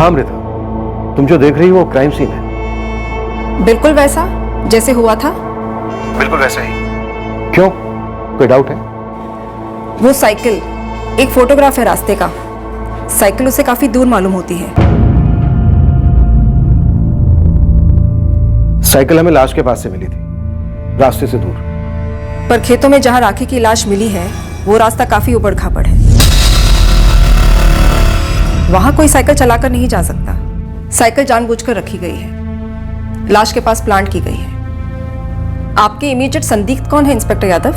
हाँ अमृता, तुम जो देख रही हो वो क्राइम सीन है। बिल्कुल वैसा जैसे हुआ था। बिल्कुल वैसा ही। क्यों, कोई डाउट है? वो साइकिल एक फोटोग्राफ है रास्ते का। साइकिल उसे काफी दूर मालूम होती है। साइकिल हमें लाश के पास से मिली थी, रास्ते से दूर। पर खेतों में जहां राखी की लाश मिली है वो रास्ता काफी उबड़ खाबड़ है। वहां कोई साइकिल चलाकर नहीं जा सकता। साइकिल जानबूझकर रखी गई है, लाश के पास प्लांट की गई है। आपके इमीडिएट संदिग्ध कौन है इंस्पेक्टर यादव?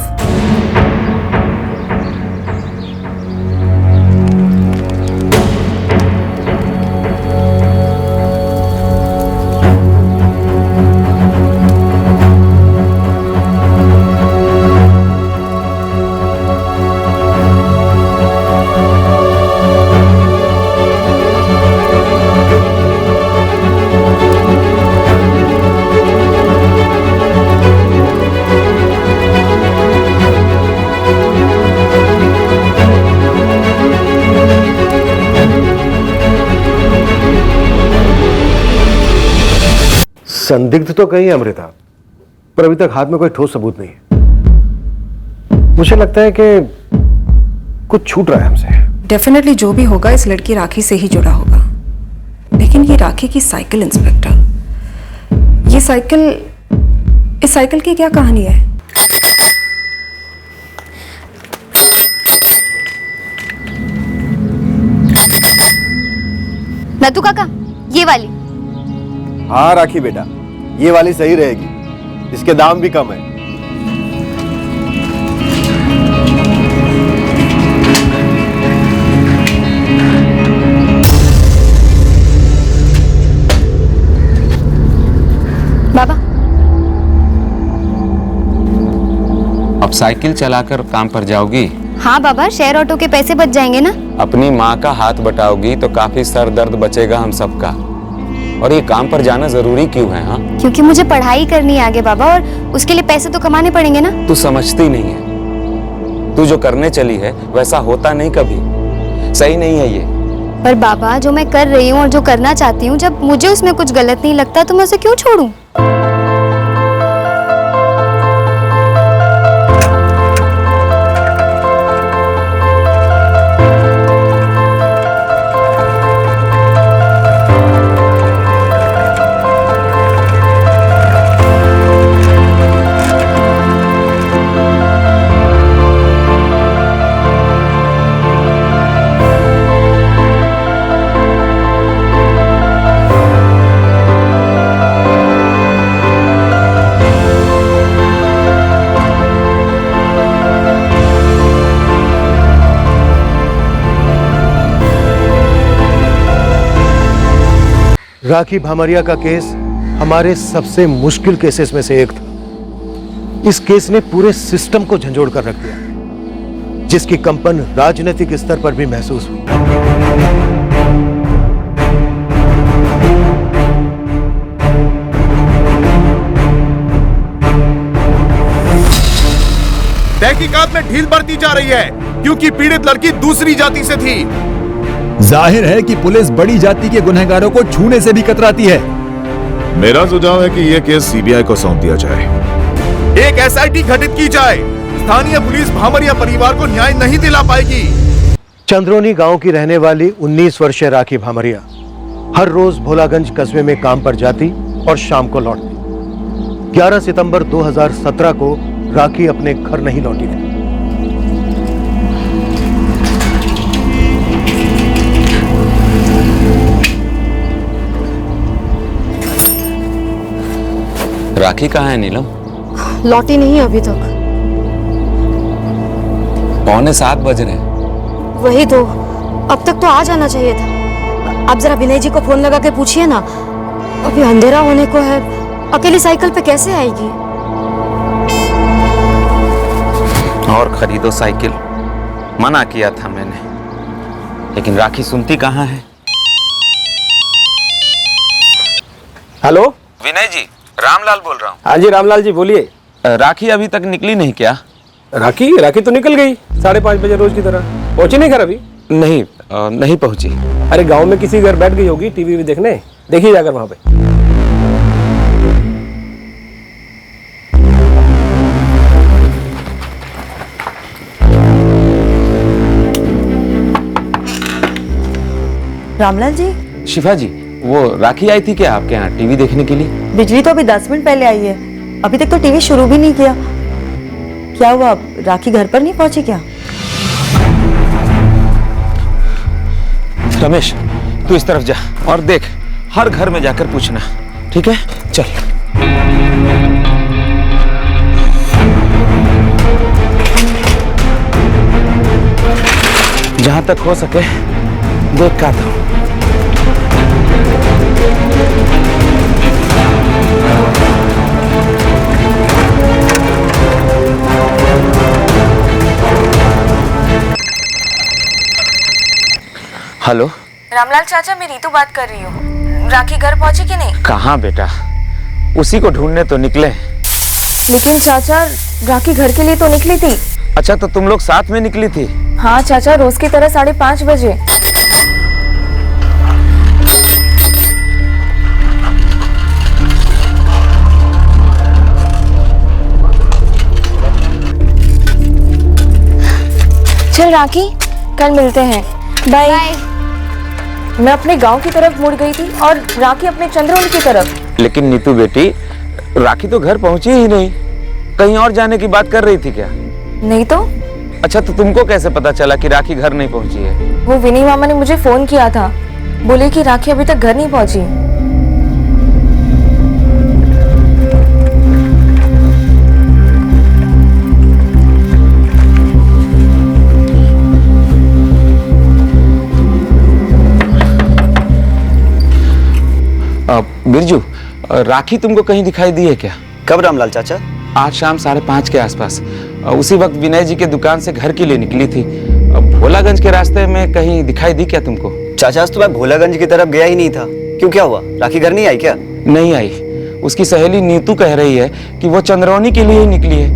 संदिग्ध तो कहीं है अमृता, पर अभी तक हाथ में कोई ठोस सबूत नहीं है। मुझे लगता है कि कुछ छूट रहा है हमसे। डेफिनेटली जो भी होगा इस लड़की राखी से ही जुड़ा होगा। लेकिन ये राखी की साइकिल इंस्पेक्टर, इस साइकिल की क्या कहानी है? नतू काका, ये वाली। हाँ राखी बेटा, ये वाली सही रहेगी, इसके दाम भी कम है। बाबा, अब साइकिल चलाकर काम पर जाओगी? हाँ बाबा, शेयर ऑटो के पैसे बच जाएंगे ना। अपनी माँ का हाथ बटाओगी तो काफी सर दर्द बचेगा हम सबका। और ये काम पर जाना जरूरी क्यों है? हाँ, क्योंकि मुझे पढ़ाई करनी है आगे बाबा, और उसके लिए पैसे तो कमाने पड़ेंगे ना। तू समझती नहीं है। तू जो करने चली है वैसा होता नहीं कभी। सही नहीं है ये। पर बाबा, जो मैं कर रही हूँ और जो करना चाहती हूँ, जब मुझे उसमें कुछ गलत नहीं लगता तो मैं उसे क्यों छोड़ूं? राखी भामरिया का केस हमारे सबसे मुश्किल केसेस में से एक था। इस केस ने पूरे सिस्टम को झंझोड़ कर रख दिया, जिसकी कंपन राजनीतिक स्तर पर भी महसूस हुई। तहकीकात में ढील बरती जा रही है क्योंकि पीड़ित लड़की दूसरी जाति से थी। जाहिर है कि पुलिस बड़ी जाति के गुनहगारों को छूने से भी कतराती है। मेरा सुझाव है कि यह केस सीबीआई को सौंप दिया जाए। एक एसआईटी गठित की जाए। स्थानीय पुलिस भामरिया परिवार को न्याय नहीं दिला पाएगी। चंद्रोनी गांव की रहने वाली 19 वर्षीय राखी भामरिया हर रोज भोलागंज कस्बे में काम पर जाती और शाम को लौटती। 11 सितंबर 2017 को राखी अपने घर नहीं लौटी थी। राखी कहाँ है नीलम? लौटी नहीं अभी तक। 6:45 बज रहे। वही तो, अब तक तो आ जाना चाहिए था। आप जरा विनय जी को फोन लगा के पूछिए ना, अभी अंधेरा होने को है, अकेली साइकिल पे कैसे आएगी? और खरीदो साइकिल, मना किया था मैंने, लेकिन राखी सुनती कहाँ है। हेलो, विनय जी, रामलाल बोल रहा हूँ। हाँ जी रामलाल जी बोलिए। राखी अभी तक निकली नहीं क्या? राखी तो निकल गई 5:30 बजे रोज की तरह। पहुंची नहीं घर अभी? नहीं, नहीं पहुंची। अरे गांव में किसी घर बैठ गई होगी टीवी भी देखने, देखिए जाकर वहां पे। रामलाल जी, शिफा जी, वो राखी आई थी क्या आपके यहाँ टीवी देखने के लिए? बिजली तो अभी 10 मिनट पहले आई है, अभी तक तो टीवी शुरू भी नहीं किया। क्या हुआ, राखी घर पर नहीं पहुंची क्या? रमेश, तू इस तरफ जा और देख, हर घर में जाकर पूछना, ठीक है? चल। जहां तक हो सके देख का था। हेलो रामलाल चाचा, मैं रीतू बात कर रही हूँ। राखी घर पहुंची कि नहीं? कहाँ बेटा, उसी को ढूंढने तो निकले। लेकिन चाचा, राखी घर के लिए तो निकली थी। अच्छा, तो तुम लोग साथ में निकली थी? हाँ चाचा, रोज की तरह 5:30 बजे। चल राखी, कल मिलते हैं। बाय। मैं अपने गांव की तरफ मुड़ गई थी और राखी अपने चंद्रोल की तरफ। लेकिन नीतू बेटी, राखी तो घर पहुंची ही नहीं, कहीं और जाने की बात कर रही थी क्या? नहीं तो। अच्छा, तो तुमको कैसे पता चला कि राखी घर नहीं पहुंची है? वो विनी मामा ने मुझे फोन किया था, बोले कि राखी अभी तक घर नहीं पहुंची। बिरजू, राखी तुमको कहीं दिखाई दी है क्या? कब रामलाल चाचा? आज शाम 5:30 के आसपास। उसी वक्त विनय जी के दुकान से घर के लिए निकली थी। भोलागंज के रास्ते में कहीं दिखाई दी क्या तुमको? चाचा, आज तो मैं भोलागंज की तरफ गया ही नहीं था। क्यों, क्या हुआ? राखी घर नहीं आई क्या? नहीं आई। उसकी सहेली नीतू कह रही है कि वो चंद्रौनी के लिए ही निकली है।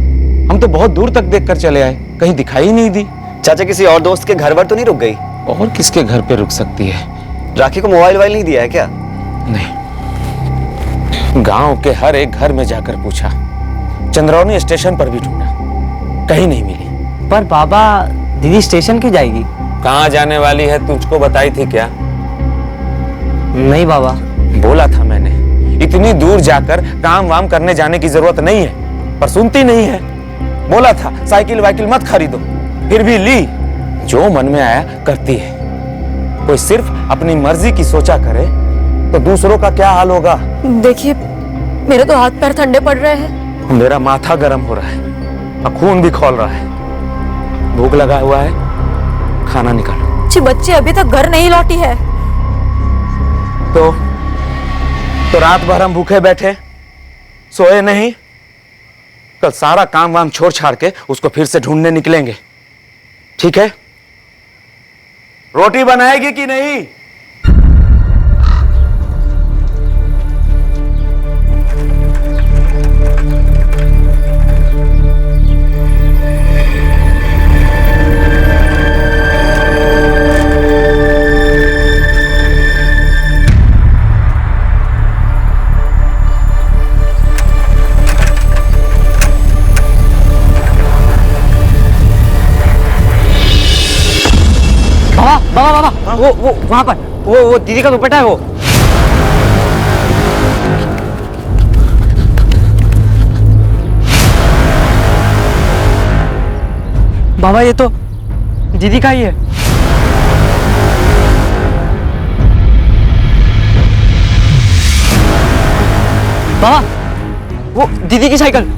हम तो बहुत दूर तक देखकर चले आए, कहीं दिखाई नहीं दी। चाचा, किसी और दोस्त के घर पर तो नहीं रुक गई? और किसके घर पे रुक सकती है? राखी को मोबाइल नहीं दिया है क्या? नहीं, गांव के हर एक घर में जाकर पूछा, चंद्रौनी स्टेशन पर भी ढूंढा, कहीं नहीं मिली। पर बाबा, दीदी स्टेशन क्यों जाएगी? कहाँ जाने वाली है तुझको बताई थी क्या? नहीं बाबा। बोला था मैंने, इतनी दूर जाकर काम वाम करने जाने की जरूरत नहीं है, पर सुनती नहीं है। बोला था साइकिल वाइकिल मत खरीदो, फिर भी ली। जो मन में आया करती है। कोई सिर्फ अपनी मर्जी की सोचा करे तो दूसरों का क्या हाल होगा? देखिए, मेरे तो हाथ पैर ठंडे पड़ रहे हैं। मेरा माथा गर्म हो रहा है और खून भी खौल रहा है। भूख लगा हुआ है, खाना निकालो। जी, बच्ची अभी तक घर नहीं लौटी है। तो रात भर हम भूखे बैठे, सोए नहीं। कल सारा काम वाम छोड़ छाड़ के उसको फिर से ढूंढने निकलेंगे, ठीक है? रोटी बनाएगी कि नहीं? बाबा, वो वहां पर वो दीदी का दुपट्टा है वो। बाबा, ये तो दीदी का ही है। बाबा, वो दीदी की साइकिल।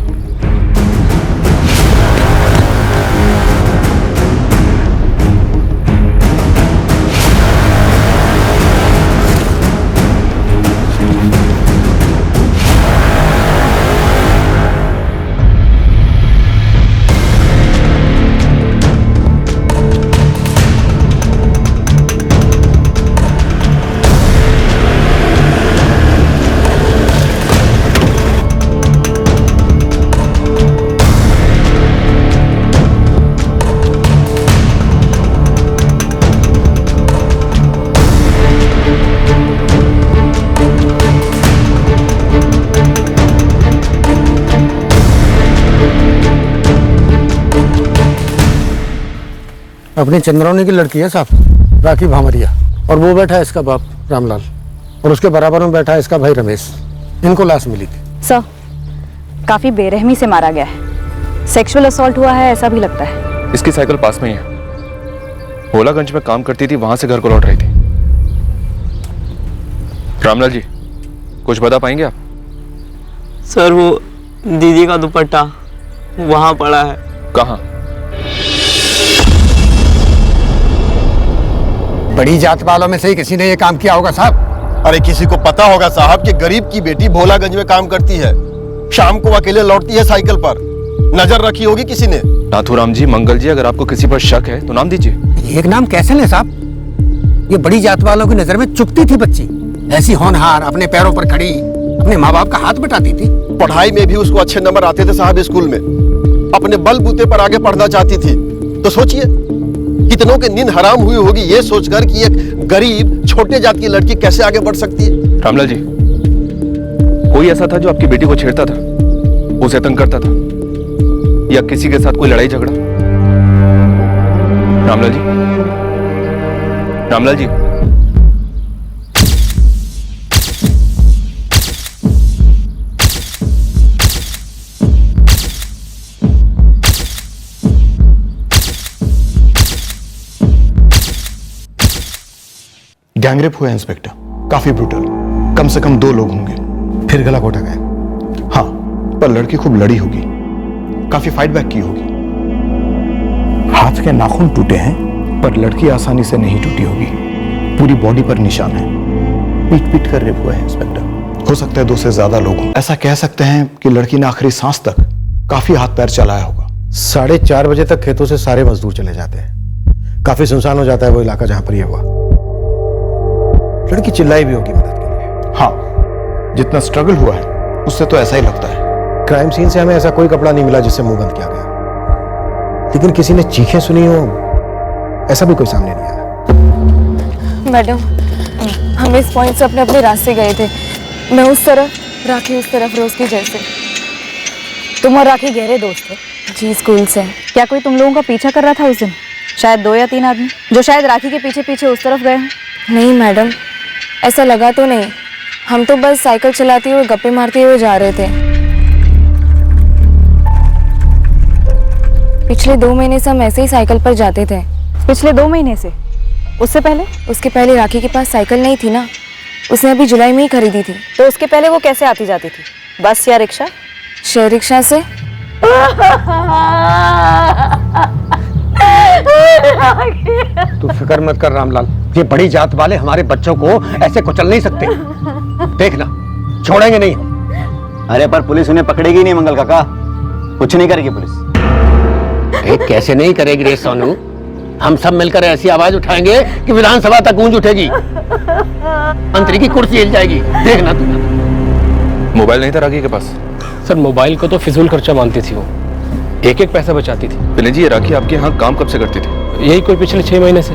अपनी चंद्रौनी की लड़की है साहब, राखी भामरिया, और वो बैठा है इसका बाप रामलाल, और उसके बराबर में बैठा है इसका भाई रमेश। इनको लाश मिली थी। सर, काफी बेरहमी से मारा गया है, सेक्सुअल असॉल्ट हुआ है ऐसा भी लगता है। इसकी साइकिल पास में ही है, भोलागंज में काम करती थी, वहां से घर को लौट रही थी। रामलाल जी, कुछ बता पाएंगे आप? सर वो दीदी का दुपट्टा वहां पड़ा है। कहाँ? बड़ी जात वालों में से ही किसी ने ये काम किया होगा साहब। अरे किसी को पता होगा साहब कि गरीब की बेटी भोलागंज में काम करती है, शाम को अकेले लौटती है साइकिल पर, नजर रखी होगी किसी ने। नाथूराम जी, मंगल जी, अगर आपको किसी पर शक है तो नाम दीजिए। एक नाम कैसे ले साहब? ये बड़ी जात वालों की नजर में चुपती थी बच्ची, ऐसी होनहार, अपने पैरों पर खड़ी, अपने माँ बाप का हाथ बटाती थी। पढ़ाई में भी उसको अच्छे नंबर आते थे साहब स्कूल में, अपने बलबूते पर आगे पढ़ना चाहती थी। तो सोचिए कितनों की नींद हराम हुई होगी ये सोचकर कि एक गरीब छोटे जात की लड़की कैसे आगे बढ़ सकती है। रामलाल जी, कोई ऐसा था जो आपकी बेटी को छेड़ता था, उसे तंग करता था, या किसी के साथ कोई लड़ाई झगड़ा? रामलाल जी, रामलाल जी, गैंगरेप हुआ है इंस्पेक्टर, काफी ब्रूटल, कम से कम 2 लोग होंगे। फिर गला घोटा गया? हाँ, पर लड़की खूब लड़ी होगी, काफी फाइट बैक की होगी। हाथ के नाखून टूटे हैं, पर लड़की आसानी से नहीं टूटी होगी। पूरी बॉडी पर निशान है, पीट पीट कर रेप हुआ है इंस्पेक्टर। हो सकता है 2 से ज्यादा लोग हों। ऐसा कह सकते हैं कि लड़की ने आखिरी सांस तक काफी हाथ पैर चलाया होगा। 4:30 बजे तक खेतों से सारे मजदूर चले जाते हैं, काफी सुनसान हो जाता है वो इलाका जहां पर यह हुआ। लड़की चिल्लाई भी होगी मदद के लिए। हाँ, जितना स्ट्रगल हुआ है उससे तो ऐसा ही लगता है। क्राइम सीन से हमें ऐसा कोई कपड़ा नहीं मिला जिससे मुंह बंद किया गया, लेकिन किसी ने चीखें सुनी हो ऐसा भी कोई सामने नहीं आया। मैडम, हम इस पॉइंट से अपने अपने रास्ते गए थे, मैं उस तरफ, राखी उस तरफ, रोज की जैसे। तुम और राखी गहरे दोस्त हो? जी, स्कूल से। क्या कोई तुम लोगों का पीछा कर रहा था उस दिन? शायद 2 या 3 आदमी जो शायद राखी के पीछे पीछे उस तरफ गए हैं। नहीं मैडम, ऐसा लगा तो नहीं, हम तो बस साइकिल चलाते हुए गप्पे मारते हुए जा रहे थे। पिछले 2 महीने से हम ऐसे ही साइकिल पर जाते थे। पिछले 2 महीने से? उससे पहले? उसके पहले राखी के पास साइकिल नहीं थी ना, उसने अभी जुलाई में ही खरीदी थी। तो उसके पहले वो कैसे आती जाती थी, बस या रिक्शा? शेयर रिक्शा से। तू फिक्र मत कर रामलाल, ये बड़ी जात वाले हमारे बच्चों को ऐसे कुचल नहीं सकते। देखना, छोड़ेंगे नहीं। अरे पर पुलिस उन्हें पकड़ेगी नहीं मंगल काका, कुछ नहीं करेगी पुलिस। कैसे नहीं करेगी रे सोनू? हम सब मिलकर ऐसी आवाज उठाएंगे कि विधानसभा तक गूंज उठेगी, मंत्री की कुर्सी हिल जाएगी। देखना तू। मोबाइल नहीं था राखी के पास? सर, मोबाइल को तो फिजूल खर्चा मानती थी वो, एक बचा बचाती थी। विनय जी, ये राखी आपके यहाँ काम कब से करती थी? यही कोई पिछले 6 महीने से।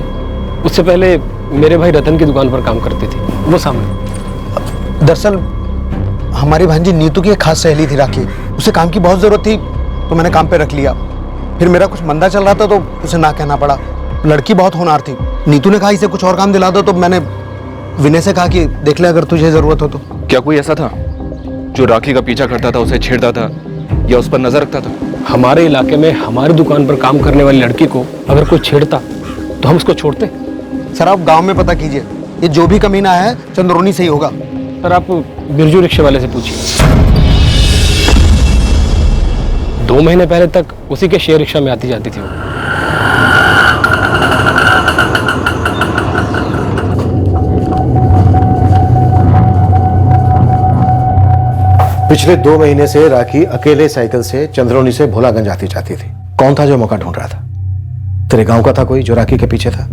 उससे पहले मेरे भाई रतन की दुकान पर काम करती थी, वो सामने। दरअसल हमारी भांजी नीतू की एक खास सहेली थी राखी, उसे काम की बहुत जरूरत थी तो मैंने काम पे रख लिया। फिर मेरा कुछ मंदा चल रहा था तो उसे ना कहना पड़ा। लड़की बहुत होनहार थी, नीतू ने कहा इसे कुछ और काम दिला दो, तो मैंने विनय से कहा कि देख ले अगर तुझे जरूरत हो तो। क्या कोई ऐसा था जो राखी का पीछा करता था, उसे छेड़ता था या उस पर नजर रखता था? हमारे इलाके में हमारी दुकान पर काम करने वाली लड़की को अगर कोई छेड़ता तो हम उसको छोड़ते? सर आप गांव में पता कीजिए, ये जो भी कमीना है चंद्रोनी से ही होगा। सर आप बिरजू रिक्शे वाले से पूछिए, 2 महीने पहले तक उसी के शेयर रिक्शा में आती जाती थी वो। पिछले 2 महीने से राखी अकेले साइकिल से चंद्रौनी से भोलागंज आती जाती थी। कौन था जो मौका ढूंढ रहा था? तेरे गांव का था कोई जो राखी के पीछे था?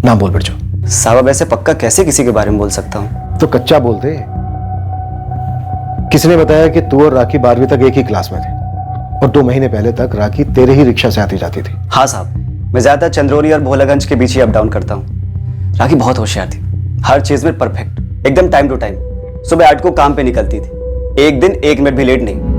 नाम बोल बिरजू। साहब ऐसे पक्का कैसे किसी के बारे में बोल सकता हूँ? तो कच्चा बोल दे। किसने बताया कि तू और राखी 12वीं तक एक ही क्लास में थे और 2 महीने पहले तक राखी तेरे ही रिक्शा से आती जाती थी? हाँ साहब, मैं ज्यादा चंद्रौनी और भोलागंज के बीच ही अप डाउन करता हूँ। राखी बहुत होशियार थी, हर चीज में परफेक्ट, एकदम टाइम टू टाइम। सुबह 8 को काम पे निकलती थी, एक दिन 1 मिनट भी लेट नहीं।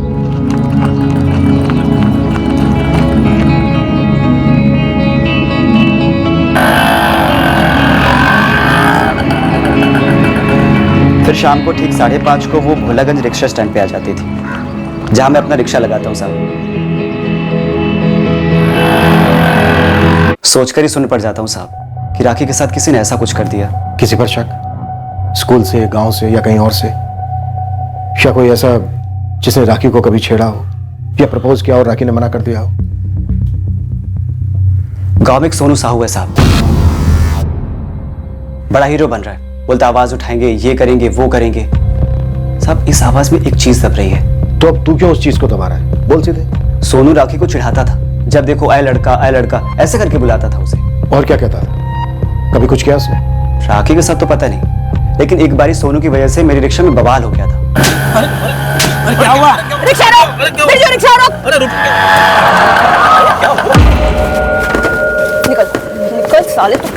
हर शाम को ठीक 5:30 को वो भोलागंज रिक्शा स्टैंड पे आ जाती थी, जहां मैं अपना रिक्शा लगाता हूँ साहब। सोचकर ही सुन पड़ जाता हूँ साहब कि राखी के साथ किसी ने ऐसा कुछ कर दिया। किसी पर शक? स्कूल से, गांव से या कहीं और से? या कोई ऐसा जिसने राखी को कभी छेड़ा हो या प्रपोज किया और राखी ने मना कर दिया हो? गांव में एक सोनू साहू है साहब, बड़ा हीरो बन रहा है, बोलता आवाज उठाएंगे, ये करेंगे, वो करेंगे। साहब इस आवाज में एक चीज दब रही है। तो अब तू क्यों उस चीज को दबा रहा है? बोल सीधे। सोनू राखी को चिढ़ाता था, जब देखो आए लड़का ऐसे करके बुलाता था उसे। और क्या कहता था? कभी कुछ किया उसने? राखी के साथ तो पता नहीं, लेकिन एक बारी सोनू की वजह से मेरी रिक्शा में बवाल हो गया था। अरे क्या हुआ? रिक्शा रोक! रिक्शा रोक! अरे रुक! निकल साले तू।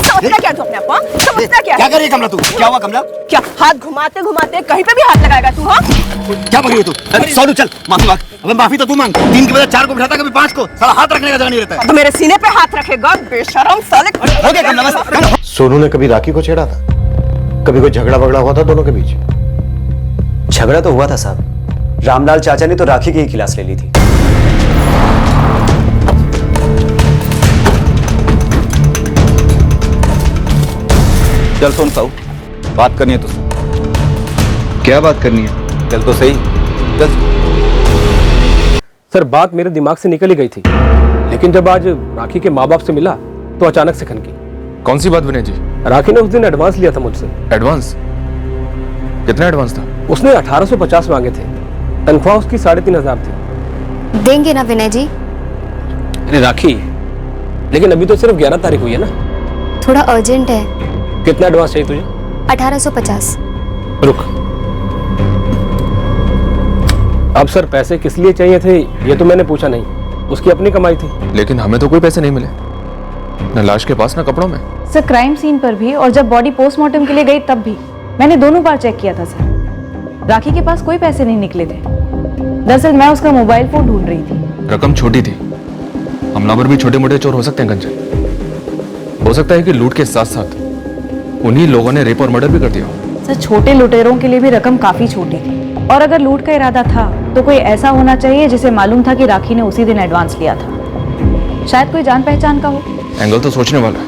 समझता क्या तू अपने आप? समझता क्या? क्या कर रही है कमला तू? क्या हुआ कमला? क्या हाथ घुमाते घुमाते कहीं पे भी हाथ लगाएगा तू? हाँ? क्या पकड़ी है तू? सोनू चल माफी मांग। अबे माफी तो तू मांग। 3 के बजाय 4 को बिठाता, कभी 5 को। साला हाथ रखने का जगह नहीं रहता है। तो मेरे सीने पे हाथ रखेगा बेशरम साले। हो गया कमला बस। सोनू ने कभी राखी को छेड़ा था? कभी कोई झगड़ा वगड़ा हुआ था दोनों के बीच? झगड़ा तो हुआ था साहब, रामलाल चाचा ने तो राखी की ही क्लास ले ली थी। चल सोनू साहू, बात करनी है तुझसे। क्या बात करनी है? चल तो सही, चल। सर बात मेरे दिमाग से निकल ही गई थी, लेकिन जब आज राखी के माँ बाप से मिला तो अचानक से खनकी। कौन सी बात विनय जी? राखी ने उस दिन एडवांस लिया था मुझसे। एडवांस? कितना एडवांस था? उसने 1850 मांगे थे, तनख्वाह उसकी 3500 थी। देंगे ना विनय जी? अरे राखी, लेकिन अभी तो सिर्फ 11 तारीख हुई है ना। थोड़ा अर्जेंट है। कितना एडवांस चाहिए तुझे? 1850। रुक, अब सर पैसे किस लिए चाहिए थे ये तो मैंने पूछा नहीं, उसकी अपनी कमाई थी। लेकिन हमें तो कोई पैसे नहीं मिले, न लाश के पास न कपड़ों में। सर क्राइम सीन पर भी और जब बॉडी पोस्टमार्टम के लिए गई तब भी मैंने दोनों बार चेक किया था सर। राखी के पास कोई पैसे नहीं निकले थे। दरअसल मैं उसका मोबाइल फोन ढूंढ रही थी। रकम छोटी थी, हमलावर भी छोटे मोटे चोर हो सकते हैं कंचन। हो सकता है कि लूट के साथ साथ उन्हीं लोगों ने रेप और मर्डर भी कर दिया। सर छोटे लुटेरों के लिए भी रकम काफी छोटी थी, और अगर लूट का इरादा था तो कोई ऐसा होना चाहिए जिसे मालूम था कि राखी ने उसी दिन एडवांस लिया था। शायद कोई जान पहचान का हो। एंगल तो सोचने वाला है।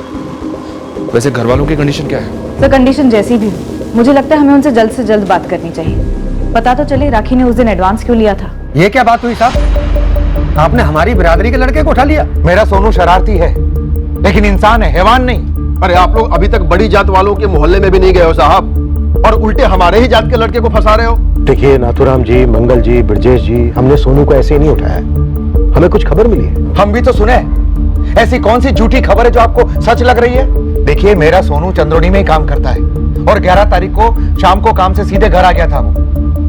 वैसे घर वालों की कंडीशन क्या है? सर कंडीशन जैसी भी हो, मुझे लगता है हमें उनसे जल्द से जल्द बात करनी चाहिए। पता तो चले राखी ने उस दिन एडवांस क्यों लिया था। ये क्या बात हुई साहब? आपने हमारी बिरादरी के लड़के को उठा लिया? मेरा सोनू शरारती है, लेकिन इंसान है, हैवान नहीं। अरे आप लोग अभी तक बड़ी जात वालों के मोहल्ले में भी नहीं गए हो साहब, और उल्टे हमारे ही जात के लड़के को फंसा रहे हो। देखिए नाथुराम जी, मंगल जी, ब्रजेश जी, हमने सोनू को ऐसे ही नहीं उठाया, हमें कुछ खबर मिली है। हम भी तो सुने। ऐसी कौन सी झूठी खबर है जो आपको सच लग रही है? देखिए मेरा सोनू चंद्रोनी में ही काम करता है, और 11 तारीख को शाम को काम से सीधे घर आ गया था वो।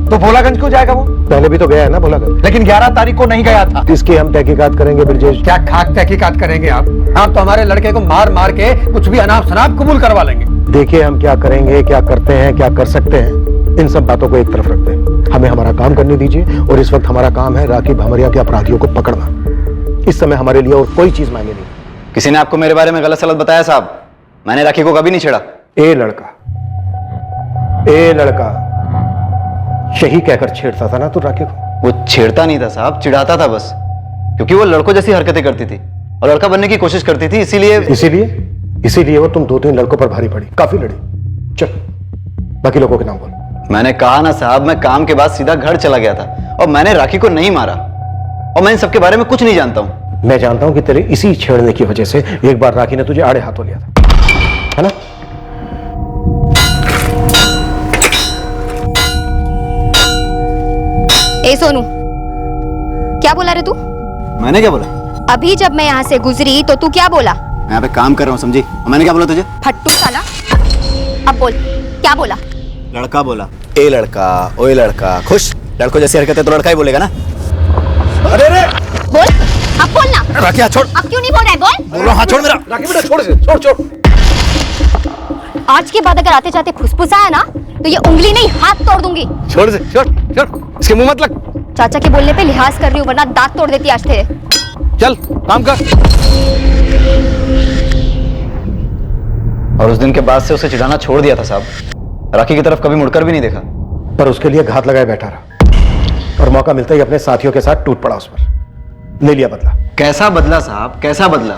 तो भोलागंज क्यों जाएगा वो? पहले भी तो गया है ना भोलागंज। लेकिन 11 तारीख को नहीं गया था। इसकी हम तहकीकात करेंगे ब्रजेश। क्या खाक तहकीकात करेंगे आप? आप तो हमारे लड़के को मार मार के कुछ भी अनाप शनाप कबूल करवा लेंगे। देखिए हम क्या करेंगे, क्या करते हैं, क्या कर सकते हैं, इन सब बातों को एक तरफ रखते हैं। हमें हमारा काम करने दीजिए, और इस वक्त हमारा काम है राखी भामरिया के अपराधियों को पकड़ना। इस समय हमारे लिए और कोई चीज मांगे नहीं। किसी ने आपको मेरे बारे में गलत सलत बताया साहब? मैंने राखी को कभी नहीं छेड़ा। ए लड़का यही कहकर छेड़ता था ना तू राखी को? वो छेड़ता नहीं था साहब, चिढ़ाता था बस, क्योंकि वो लड़कों जैसी हरकतें करती थी और लड़का बनने की कोशिश करती थी, इसीलिए वो तुम 2-3 लड़कों पर भारी पड़ी, काफी लड़ी। चल बाकी लोगों के नाम बोल। मैंने कहा ना साहब, मैं काम के बाद सीधा घर चला गया था, और मैंने राखी को नहीं मारा, और मैं इन सबके बारे में कुछ नहीं जानता हूं। मैं जानता हूं कि तेरे इसी छेड़ने की वजह से एक बार राखी ने तुझे आड़े हाथों लिया था, है ना? ए सोनू, क्या बोला रे तू? मैंने क्या बोला? अभी जब मैं यहाँ से गुजरी तो तू क्या बोला? मैं यहाँ पे काम कर रहा हूँ, समझी? मैंने क्या बोला तुझे? फट्टू साला। अब बोल, क्या बोला? लड़का बोला। ए लड़का, ओए लड़का। खुश? लड़कों जैसी हरकतें तो लड़का ही बोलेगा ना। अरे रे बोल, अब बोल ना। राखी हाथ छोड़। अब क्यों नहीं बोल रहा है? बोल रहा, हाथ छोड़ मेरा। राखी बेटा छोड़ इसे, छोड़। आज के बाद अगर आते जाते फुसफुसाया ना तो ये उंगली नहीं हाथ तोड़ दूंगी। छोड़ इसे, छोड़। इसके मुंह मत लग। चाचा के बोलने पे लिहाज कर रही हूँ, वरना दांत तोड़ देती आज तेरे। चल काम कर। और उस दिन के बाद से उसे चिढ़ाना छोड़ दिया था साहब। राखी की तरफ कभी मुड़कर भी नहीं देखा। पर उसके लिए घात लगाए बैठा रहा और मौका मिलता ही अपने साथियों के साथ टूट पड़ा उस पर। ले लिया बदला। कैसा बदला साहब, कैसा बदला?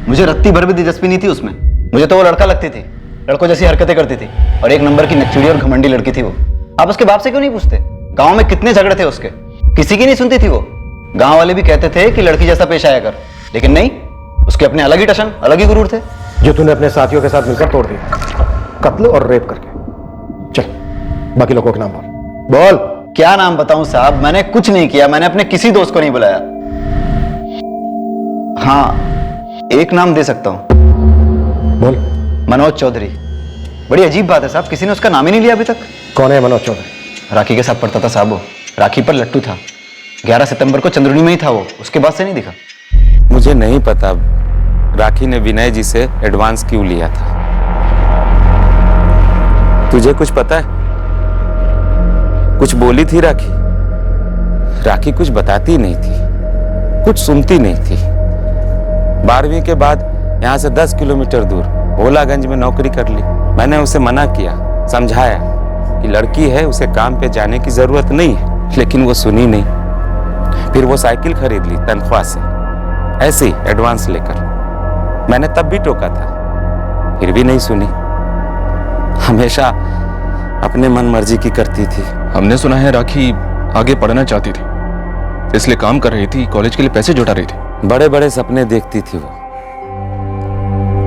मुझे रत्ती भर भी दिलचस्पी नहीं थी उसमें। मुझे तो वो लड़का लगती थी, लड़कों जैसी हरकतें करती थी और एक नंबर की नकचुड़ी और घमंडी लड़की थी वो। आप उसके बाप से क्यों नहीं पूछते? गांव में कितने झगड़े थे उसके, किसी की नहीं सुनती थी वो। गांव वाले भी कहते थे कि लड़की जैसा पेश आया कर, लेकिन नहीं, उसके अपने अलग ही टशन, अलग ही गुरूर थे। जो तूने अपने साथियों के साथ मिलकर तोड़ दिया, कत्ल और रेप करके। चल बाकी लोगों के नाम बोल। क्या नाम बताऊं साहब? मैंने कुछ नहीं किया, मैंने अपने किसी दोस्त को नहीं बुलाया। हाँ, एक नाम दे सकता हूं। बोल। मनोज चौधरी। बड़ी अजीब बात है साहब, किसी ने उसका नाम ही नहीं लिया अभी तक। कौन है मनोज चौधरी? राखी के साथ पढ़ता था साहब वो। राखी पर लट्टू था। 11 सितंबर को चंद्रुनी में ही था वो, उसके बाद से नहीं दिखा। मुझे नहीं पता राखी ने विनय जी से एडवांस क्यों लिया था। तुझे कुछ पता है? कुछ बोली थी राखी? राखी कुछ बताती नहीं थी, कुछ सुनती नहीं थी। 12वीं के बाद यहाँ से 10 किलोमीटर दूर भोलागंज में नौकरी कर ली। मैंने उसे मना किया, समझाया कि लड़की है, उसे काम पे जाने की जरूरत नहीं है, लेकिन वो सुनी नहीं। फिर वो साइकिल खरीद ली तनख्वाह से, ऐसे ही एडवांस लेकर। मैंने तब भी टोका था, फिर भी नहीं सुनी। हमेशा अपने मन मर्जी की करती थी। हमने सुना है राखी आगे पढ़ना चाहती थी, इसलिए काम कर रही थी, कॉलेज के लिए पैसे जुटा रही थी। बड़े बड़े सपने देखती थी वो,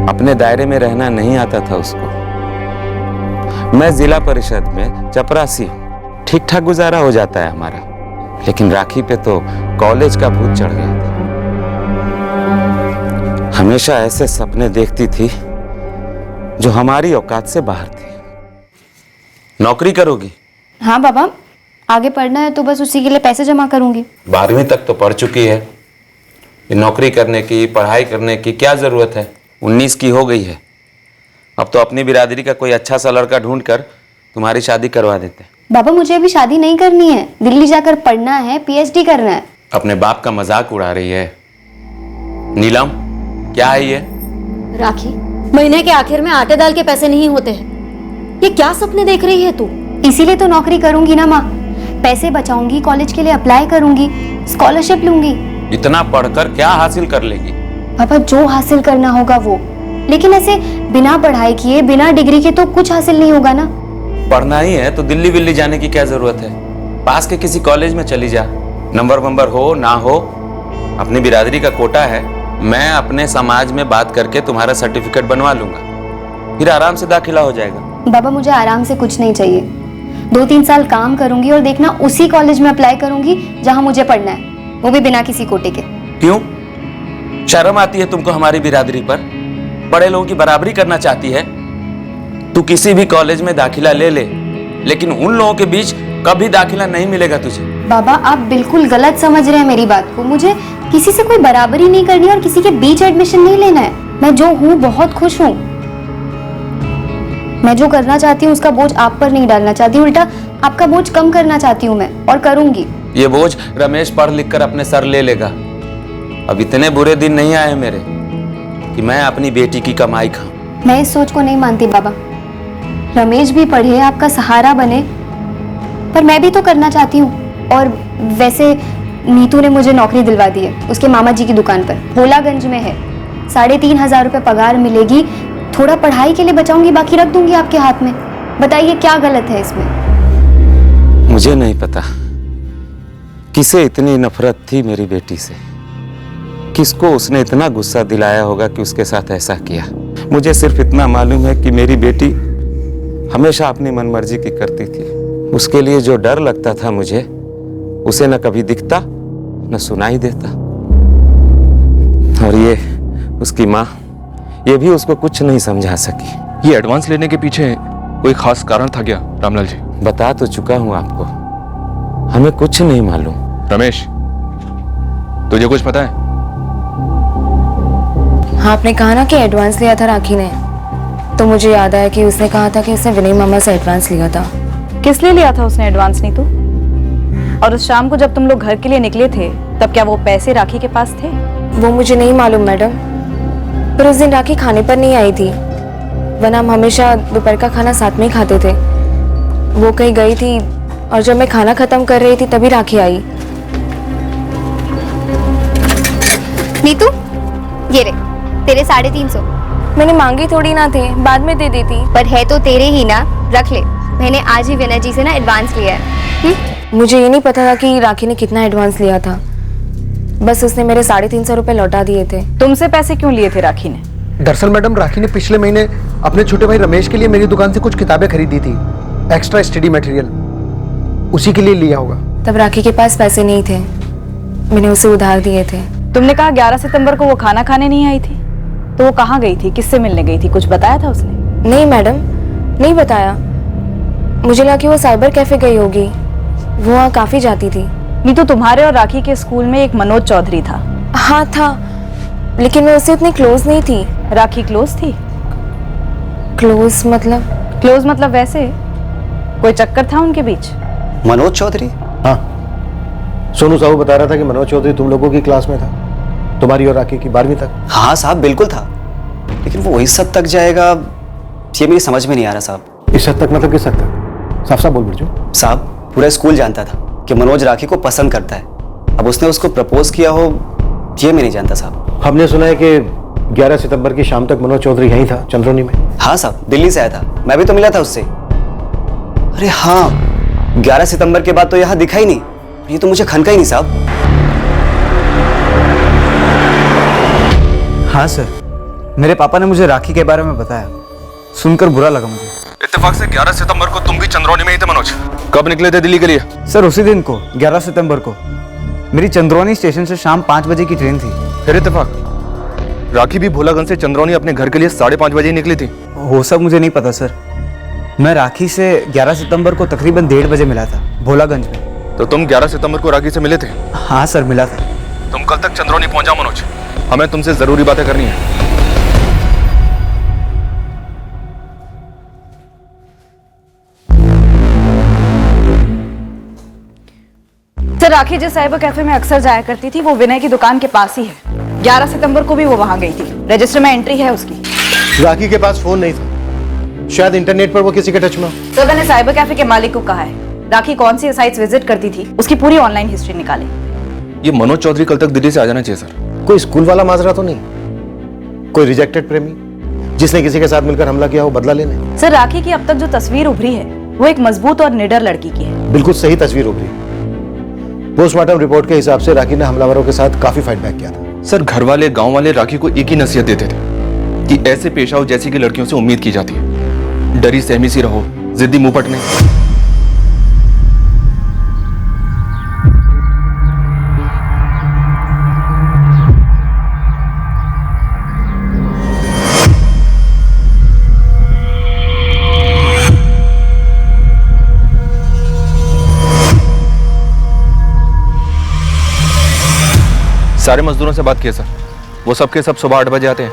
अपने दायरे में रहना नहीं आता था उसको। मैं जिला परिषद में चपरासी, ठीक ठाक गुजारा हो जाता है हमारा, लेकिन राखी पे तो कॉलेज का भूत चढ़ गया था। हमेशा ऐसे सपने देखती थी जो हमारी औकात से बाहर थे। नौकरी करोगी? हाँ बाबा, आगे पढ़ना है तो बस उसी के लिए पैसे जमा करूंगी। 12वीं तक तो पढ़ चुकी है, ये नौकरी करने की, पढ़ाई करने की क्या जरूरत है? 19 की हो गई है। अब तो अपनी बिरादरी का कोई अच्छा सा लड़का ढूंढकर तुम्हारी शादी करवा देते। बाबा मुझे अभी शादी नहीं करनी है, दिल्ली जाकर पढ़ना है, पीएचडी करना है। अपने बाप का मजाक उड़ा रही है। नीलम, क्या है ये? राखी, महीने के आखिर में आटे दाल के पैसे नहीं होते हैं। ये क्या सपने देख रही है तू? इसीलिए तो नौकरी करूंगी ना माँ, पैसे बचाऊंगी, कॉलेज के लिए अप्लाई करूंगी, स्कॉलरशिप लूंगी। इतना पढ़कर क्या हासिल कर लेगी? पापा जो हासिल करना होगा वो, लेकिन ऐसे बिना पढ़ाई किए, बिना डिग्री के तो कुछ हासिल नहीं होगा ना। पढ़ना ही है तो दिल्ली विल्ली जाने की क्या जरूरत है? पास के किसी कॉलेज में चली जा, नंबर हो ना हो, अपनी बिरादरी का कोटा है। मैं अपने समाज में बात करके तुम्हारा सर्टिफिकेट बनवा लूंगा, फिर आराम से दाखिला हो जाएगा। बाबा मुझे आराम से कुछ नहीं चाहिए, 2-3 साल काम करूंगी और देखना उसी कॉलेज में अप्लाई करूंगी जहां मुझे पढ़ना है, वो भी बिना किसी कोटे के। क्यों? शर्म आती है तुमको हमारी बिरादरी पर? बड़े लोगों की बराबरी करना चाहती है? तू किसी भी कॉलेज में दाखिला ले ले, लेकिन उन लोगों के बीच कभी दाखिला नहीं मिलेगा तुझे। बाबा आप बिल्कुल गलत समझ रहे हैं मेरी बात को। मुझे किसी से कोई बराबरी नहीं करनी और किसी के बीच एडमिशन नहीं लेना है। मैं जो हूँ बहुत खुश हूँ। मैं जो करना चाहती हूँ उसका बोझ आप पर नहीं डालना चाहती, उल्टा आपका बोझ कम करना चाहती हूँ मैं, और करूंगी। ये बोझ रमेश पढ़ लिख कर अपने सर ले लेगा। अब इतने बुरे दिन नहीं आए मेरे कि मैं अपनी बेटी की कमाई खाऊं। मैं इस सोच को नहीं मानती बाबा। रमेश भी पढ़े, आपका सहारा बने, पर मैं भी तो करना चाहती हूँ। और वैसे नीतू ने मुझे नौकरी दिलवा दी है उसके मामा जी की दुकान पर, भोलागंज में है। 3,500 रुपये पगार मिलेगी, थोड़ा पढ़ाई के लिए बचाऊंगी, बाकी रख दूंगी आपके हाथ में। बताइए क्या गलत है इसमें? मुझे नहीं पता किसे इतनी नफरत थी मेरी बेटी से, किसको उसने इतना गुस्सा दिलाया होगा कि उसके साथ ऐसा किया। मुझे सिर्फ इतना मालूम है कि मेरी बेटी हमेशा अपनी मनमर्जी की करती थी। उसके लिए जो डर लगता था मुझे, उसे न कभी दिखता न सुनाई देता। और ये उसकी माँ, ये भी उसको कुछ नहीं समझा सकी। ये एडवांस लेने के पीछे कोई खास कारण था क्या रामलाल जी? बता तो चुका हूं आपको, हमें कुछ नहीं मालूम। रमेश, तुझे कुछ पता है? हाँ, आपने कहा ना कि एडवांस लिया था राखी ने, तो मुझे याद आया कि उसने कहा था कि उसने विनय मामा से एडवांस लिया था। किस लिए लिया था उसने एडवांस नीतू? और उस शाम को जब तुम लोग घर के लिए निकले थे, तब क्या वो पैसे राखी के पास थे? वो मुझे नहीं मालूम मैडम, पर उस दिन राखी खाने पर नहीं आई थी, वरना हम हमेशा दोपहर का खाना साथ में ही खाते थे। वो कहीं गई थी और जब मैं खाना खत्म कर रही थी तभी राखी आई। नीतू, ये रे तेरे 350। मैंने मांगी थोड़ी ना थे, बाद में दे देती। पर है तो तेरे ही ना, रख ले। मैंने आज ही विनय जी से ना एडवांस लिया है। मुझे ये नहीं पता था कि राखी ने कितना एडवांस लिया था, बस उसने मेरे 350 रुपए लौटा दिए थे। तुमसे पैसे क्यों लिए थे राखी ने? दरअसल मैडम, राखी ने पिछले महीने अपने छोटे भाई रमेश के लिए मेरी दुकान से कुछ किताबें खरीदी थी, एक्स्ट्रा स्टडी मटेरियल, उसी के लिए लिया होगा। तब राखी के पास पैसे नहीं थे, मैंने उसे उधार दिए थे। तुमने कहा 11 सितंबर को वो खाना खाने नहीं आई थी, तो वो कहाँ गई थी, किससे मिलने गई थी, कुछ बताया था उसने? नहीं मैडम, नहीं बताया। मुझे लगा कि वो साइबर कैफे गई होगी, वो वहाँ काफी जाती थी। नीतू, तुम्हारे और राखी के स्कूल में एक मनोज चौधरी था। हाँ था, लेकिन मैं उससे उतनी क्लोज नहीं थी। राखी क्लोज थी? क्लोज मतलब? क्लोज मतलब वैसे कोई चक्कर था उनके बीच? मनोज चौधरी? हाँ, सोनू साहू बता रहा था कि मनोज चौधरी तुम लोगों की क्लास में था, तुम्हारी और राखी की 12वीं तक। हाँ साहब, बिल्कुल था, लेकिन वो इस हद तक जाएगा ये मेरी समझ में नहीं आ रहा साहब। इस हद तक मतलब किस हद तक? साफ साफ बोल बिरजू। साहब, पूरा स्कूल जानता था कि मनोज राखी को पसंद करता है। अब उसने उसको प्रपोज किया हो ये मैं नहीं जानता साहब। हमने सुना है कि 11 सितंबर की शाम तक मनोज चौधरी यहीं था, चंद्रोनी में। हाँ साहब, दिल्ली से आया था, मैं भी तो मिला था उससे। अरे हाँ, 11 सितंबर के बाद तो यहाँ दिखा ही नहीं, ये तो मुझे खनका ही नहीं साहब। हाँ सर, मेरे पापा ने मुझे राखी के बारे में बताया, सुनकर बुरा लगा मुझे। इत्तेफाक से 11 सितंबर को तुम भी चंद्रौनी में ही थे मनोज। कब निकले थे दिल्ली के लिए? सर उसी दिन को, 11 सितंबर को मेरी चंद्रौनी स्टेशन से शाम 5 बजे की ट्रेन थी। फिर इत्तेफाक, राखी भी भोलागंज से चंद्रौनी अपने घर के लिए 5:30 बजे ही निकली थी। वो सब मुझे नहीं पता सर, मैं राखी से 11 सितंबर को तकरीबन 1:30 बजे मिला था भोलागंज में। तो तुम 11 सितंबर को राखी से मिले थे? हाँ सर, मिला था। तुम कल तक चंद्रौनी पहुंच जाओ मनोज, हमें तुमसे जरूरी बातें करनी है। सर, राखी जिस साइबर कैफे में अक्सर जाया करती थी वो विनय की दुकान के पास ही है। 11 सितंबर को भी वो वहां गई थी, रजिस्टर में एंट्री है उसकी। राखी के पास फोन नहीं था, शायद इंटरनेट पर वो किसी के टच में हो। सर, मैंने साइबर कैफे के मालिक को कहा है राखी कौन सी साइट्स विजिट करती थी, उसकी पूरी ऑनलाइन हिस्ट्री निकाले। ये मनोज चौधरी कल तक दिल्ली से आ जाना चाहिए सर। कोई स्कूल वाला माजरा तो नहीं? कोई रिजेक्टेड प्रेमी जिसने किसी के साथ मिलकर हमला किया हो बदला लेने? सर, राखी की अब तक जो तस्वीर उभरी है वो एक मजबूत और निडर लड़की की है। बिल्कुल सही तस्वीर उभरी। पोस्टमार्टम रिपोर्ट के हिसाब से राखी ने हमलावरों के साथ काफी फाइट बैक किया था। सर, घर वाले गांव वाले राखी को एक ही नसीहत देते थे कि ऐसे पेश आओ जैसी की लड़कियों से उम्मीद की जाती है, डरी सहमी सी रहो, जिद्दी मुंहपट नहीं। सारे मजदूरों से बात किए सर, वो सबके सब सुबह 8 बजे आते हैं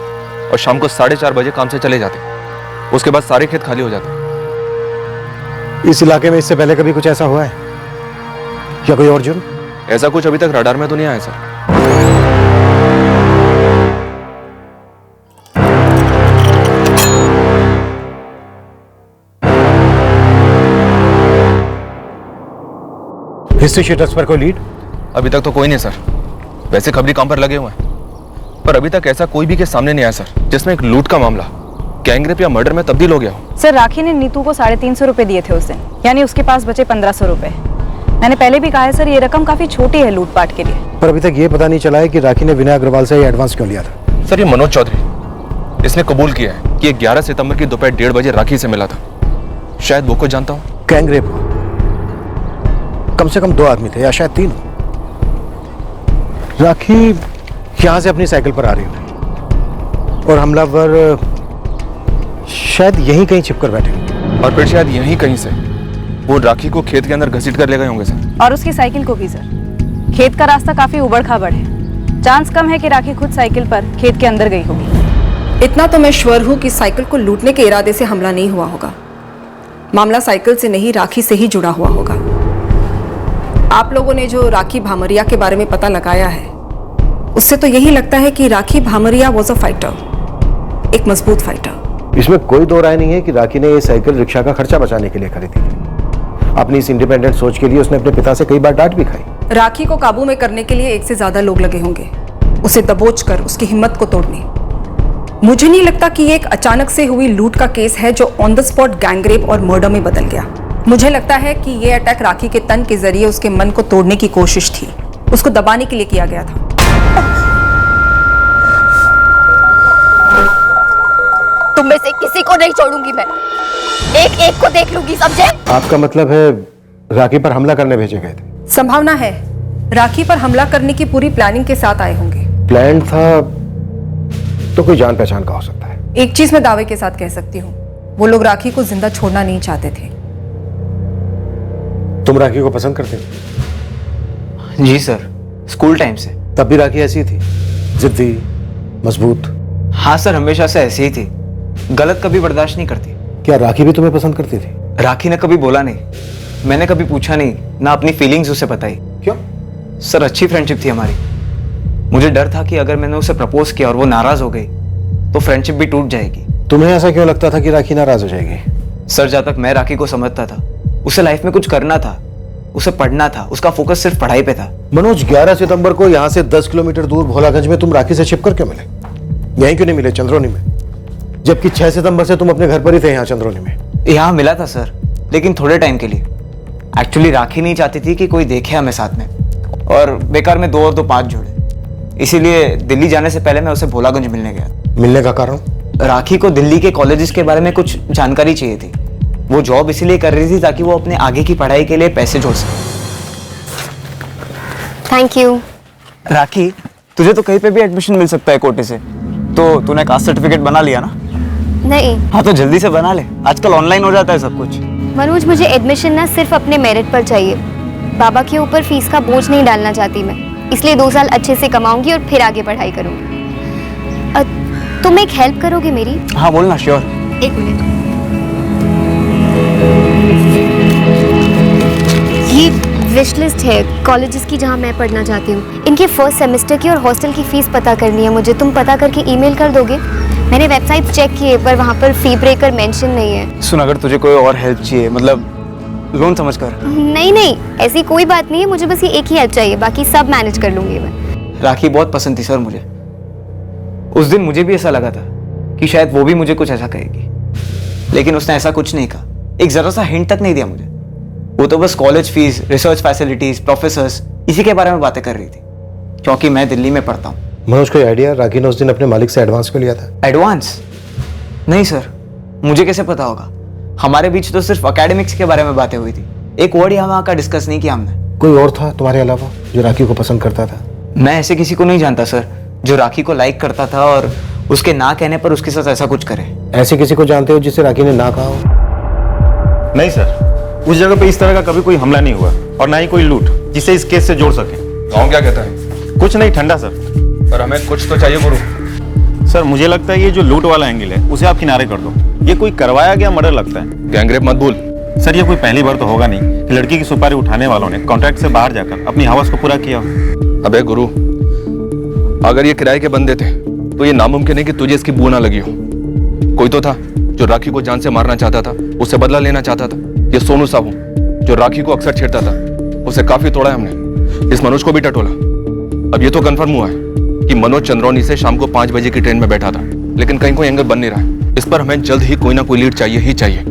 और शाम को 4:30 बजे काम से चले जाते हैं। उसके बाद सारे खेत खाली हो जाते हैं। इस इलाके में इससे पहले कभी कुछ ऐसा हुआ है या कोई और जुर्म? ऐसा कुछ अभी तक रडार में तो नहीं आया सर। हिस्ट्री शीटर्स पर कोई लीड? अभी तक तो कोई नहीं सर, वैसे खबरी काम पर लगे हुए हैं, पर अभी तक ऐसा कोई भी केस सामने नहीं आया सर जिसमें एक लूट का मामला गैंगरेप या मर्डर में तब्दील हो गया हो। सर, राखी ने नीतू को 350 रुपए दिए थे उस दिन, यानी उसके पास बचे 1500 रुपए। मैंने पहले भी कहा है सर, ये रकम काफी छोटी है लूटपाट के लिए। पर अभी तक ये पता नहीं चला है कि राखी ने विनय अग्रवाल से ये एडवांस क्यों लिया था। सर, ये मनोज चौधरी, इसने कबूल किया है कि 11 सितंबर की दोपहर 1:30 बजे राखी से मिला था। शायद वो को जानता हूँ। गैंगरेप हो, कम से कम 2 आदमी थे या शायद 3। राखी यहां से अपनी साइकिल पर आ रही हो और हमलावर शायद यहीं कहीं छिपकर बैठे, और फिर शायद यहीं कहीं से वो राखी को खेत के अंदर घसीट कर ले गए होंगे सर। और उसकी साइकिल को भी सर। खेत का रास्ता काफी उबड़ खाबड़ है, चांस कम है कि राखी खुद साइकिल पर खेत के अंदर गई होगी। इतना तो मैं श्योर हूं कि साइकिल को लूटने के इरादे से हमला नहीं हुआ होगा। मामला साइकिल से नहीं, राखी से ही जुड़ा हुआ होगा। आप लोगों ने जो राखी भामरिया के बारे में पता लगाया है, उससे तो यही लगता है कि राखी भामरिया वॉज अ फाइटर, एक मजबूत फाइटर। इसमें कोई दो राय नहीं है कि राखी ने ये साइकिल रिक्शा का खर्चा बचाने के लिए खरीदी थी। अपनी इस इंडिपेंडेंट सोच के लिए उसने अपने पिता से कई बार डांट भी खाई। राखी को काबू में करने के लिए एक से ज्यादा लोग लगे होंगे, उसे दबोच कर उसकी हिम्मत को तोड़ने। मुझे नहीं लगता कि ये एक अचानक से हुई लूट का केस है जो ऑन द स्पॉट गैंगरेप और मर्डर में बदल गया। मुझे लगता है कि ये अटैक राखी के तन के जरिए उसके मन को तोड़ने की कोशिश थी, उसको दबाने के लिए किया गया था। तुम में से किसी को नहीं छोड़ूंगी मैं, एक एक को देख लूंगी, समझे? आपका मतलब है राखी पर हमला करने भेजे गए थे? संभावना है राखी पर हमला करने की पूरी प्लानिंग के साथ आए होंगे। प्लान था तो कोई जान पहचान का हो सकता है। एक चीज मैं दावे के साथ कह सकती हूँ, वो लोग राखी को जिंदा छोड़ना नहीं चाहते थे। तुम राखी को पसंद करते थे? जी सर, स्कूल टाइम से। तब भी राखी ऐसी थी, जिद्दी, मजबूत? हाँ सर, हमेशा से ऐसी ही थी, गलत कभी बर्दाश्त नहीं करती। क्या राखी भी तुम्हें पसंद करती थी? राखी ने कभी बोला नहीं, मैंने कभी पूछा नहीं, ना अपनी फीलिंग्स उसे बताई। क्यों? सर अच्छी फ्रेंडशिप थी हमारी। मुझे डर था कि अगर मैंने उसे प्रपोज किया और वो नाराज हो गई तो फ्रेंडशिप भी टूट जाएगी। तुम्हें ऐसा क्यों लगता था कि राखी नाराज हो जाएगी? सर जहाँ तक मैं राखी को समझता था, उसे लाइफ में कुछ करना था, उसे पढ़ना था, उसका फोकस सिर्फ पढ़ाई पे था। मनोज, 11 सितंबर को यहाँ से 10 किलोमीटर दूर भोलागंज में तुम राखी से छिपकर क्यों मिले? यहीं क्यों नहीं मिले चंद्रोनी में? जबकि 6 सितंबर से तुम अपने घर पर ही थे यहाँ चंद्रोनी में। यहाँ मिला था सर, लेकिन थोड़े टाइम के लिए। एक्चुअली राखी नहीं चाहती थी कि कोई देखे हमें साथ में, और बेकार में 2 और 2 5 जोड़े। इसीलिए दिल्ली जाने से पहले मैं उसे भोलागंज मिलने गया। मिलने का कारण? राखी को दिल्ली के कॉलेजेस के बारे में कुछ जानकारी चाहिए थी। वो जॉब इसीलिए कर रही थी ताकि वो अपने आगे की पढ़ाई के लिए पैसे जोड़ सके। Thank you. राखी, तुझे तो कहीं पे भी एडमिशन मिल सकता है कोटे से, तो तूने कास्ट सर्टिफिकेट बना लिया ना? नहीं। हाँ तो जल्दी से बना ले, आजकल ऑनलाइन हो जाता है सब कुछ। मनोज, मुझे एडमिशन ना सिर्फ अपने मेरिट पर चाहिए। बाबा के ऊपर फीस का बोझ नहीं डालना चाहती मैं, इसलिए 2 साल अच्छे से कमाऊंगी और फिर आगे पढ़ाई करूंगी। तुम एक हेल्प करोगे मेरी? हाँ बोलना। श्योर। एक मिनट। ये विश लिस्ट है कॉलेजेस की जहाँ मैं पढ़ना चाहती हूँ। इनके फर्स्ट सेमेस्टर की और हॉस्टल की फीस पता करनी है मुझे। तुम पता करके ईमेल कर दोगे? मैंने वेबसाइट चेक किए पर वहाँ पर फी ब्रेकर मेंशन नहीं है। सुन, अगर तुझे कोई और हेल्प चाहिए, मतलब लोन समझ कर। नहीं नहीं, ऐसी कोई बात नहीं है, मुझे बस ये एक ही हेल्प चाहिए, बाकी सब मैनेज कर लूंगी मैं। राखी बहुत पसंद थी सर मुझे। उस दिन मुझे भी ऐसा लगा था कि शायद वो भी मुझे कुछ ऐसा कहेगी, लेकिन उसने ऐसा कुछ नहीं कहा, एक जरा सा हिंट तक नहीं दिया मुझे। वो तो बस college fees, research facilities, professors, इसी के बारे में बातें कर रही थी, क्योंकि मैं दिल्ली में पढ़ता हूँ। मनोज, कोई आइडिया राखी ने उस दिन अपने मालिक से एडवांस क्यों लिया था? एडवांस? नहीं सर, मुझे कैसे पता होगा? हमारे बीच तो सिर्फ एकेडमिक्स के बारे में बातें हुई थी, एक वर्ड यहाँ वहाँ का डिस्कस नहीं किया हमने। कोई और था तुम्हारे अलावा जो राखी को पसंद करता था? मैं ऐसे किसी को नहीं जानता सर जो राखी को लाइक करता था और उसके ना कहने पर उसके साथ ऐसा कुछ करे। ऐसे किसी को जानते हो जिसे राखी ने ना कहा हो? नहीं सर, उस जगह पे इस तरह का कभी कोई हमला नहीं हुआ और ना ही कोई लूट जिसे इस केस से जोड़ सके। गाँव क्या कहता है? कुछ नहीं, ठंडा सर। पर हमें कुछ तो चाहिए गुरु। सर मुझे लगता है ये जो लूट वाला एंगल है उसे आप किनारे कर दो। ये कोई करवाया गया मर्डर लगता है। गैंगरेप मत भूल। सर ये कोई पहली बार तो होगा नहीं कि लड़की की सुपारी उठाने वालों ने कॉन्ट्रैक्ट से बाहर जाकर अपनी हवस को पूरा किया। अबे गुरु, अगर ये किराए के बंदे थे तो ये नामुमकिन है कि तुझे इसकी बू ना लगी हो। कोई तो था जो राखी को जान से मारना चाहता था, उससे बदला लेना चाहता था। ये सोनू साहू जो राखी को अक्सर छेड़ता था, उसे काफी तोड़ा है हमने। इस मनोज को भी टटोला। अब ये तो कंफर्म हुआ है कि मनोज चंद्रौनी से शाम को 5 बजे की ट्रेन में बैठा था, लेकिन कहीं कोई एंगल बन नहीं रहा है। इस पर हमें जल्द ही कोई ना कोई लीड चाहिए ही चाहिए।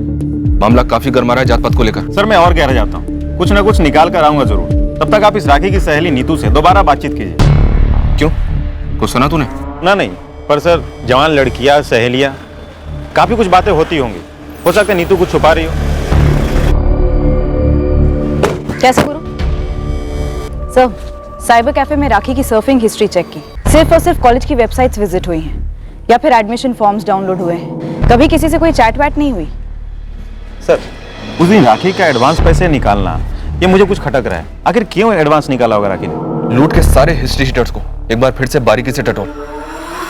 मामला काफी गर्मा रहा है जात पात को लेकर। सर मैं और गहरा जाता हूँ, कुछ ना कुछ निकाल कर आऊंगा जरूर। तब तक आप इस राखी की सहेली नीतू से दोबारा बातचीत कीजिए। क्यों, कुछ सुना तूने? ना नहीं, पर सर जवान लड़कियां, सहेलियां, काफी कुछ बातें होती होंगी। हो सकता है नीतू कुछ छुपा रही हो। कैसे गुरु? सर, साइबर कैफे में राखी की सर्फिंग हिस्ट्री चेक की। सिर्फ और सिर्फ कॉलेज की वेबसाइट्स विजिट हुई हैं या फिर एडमिशन फॉर्म्स डाउनलोड हुए हैं। कभी किसी से कोई चैट वैट नहीं हुई। सर उस दिन राखी का एडवांस पैसे निकालना, ये मुझे कुछ खटक रहा है। आखिर क्यों एडवांस निकाला होगा राखी ने? लूट के सारे हिस्ट्री शीटर्स को एक बार फिर से बारीकी से टटोल।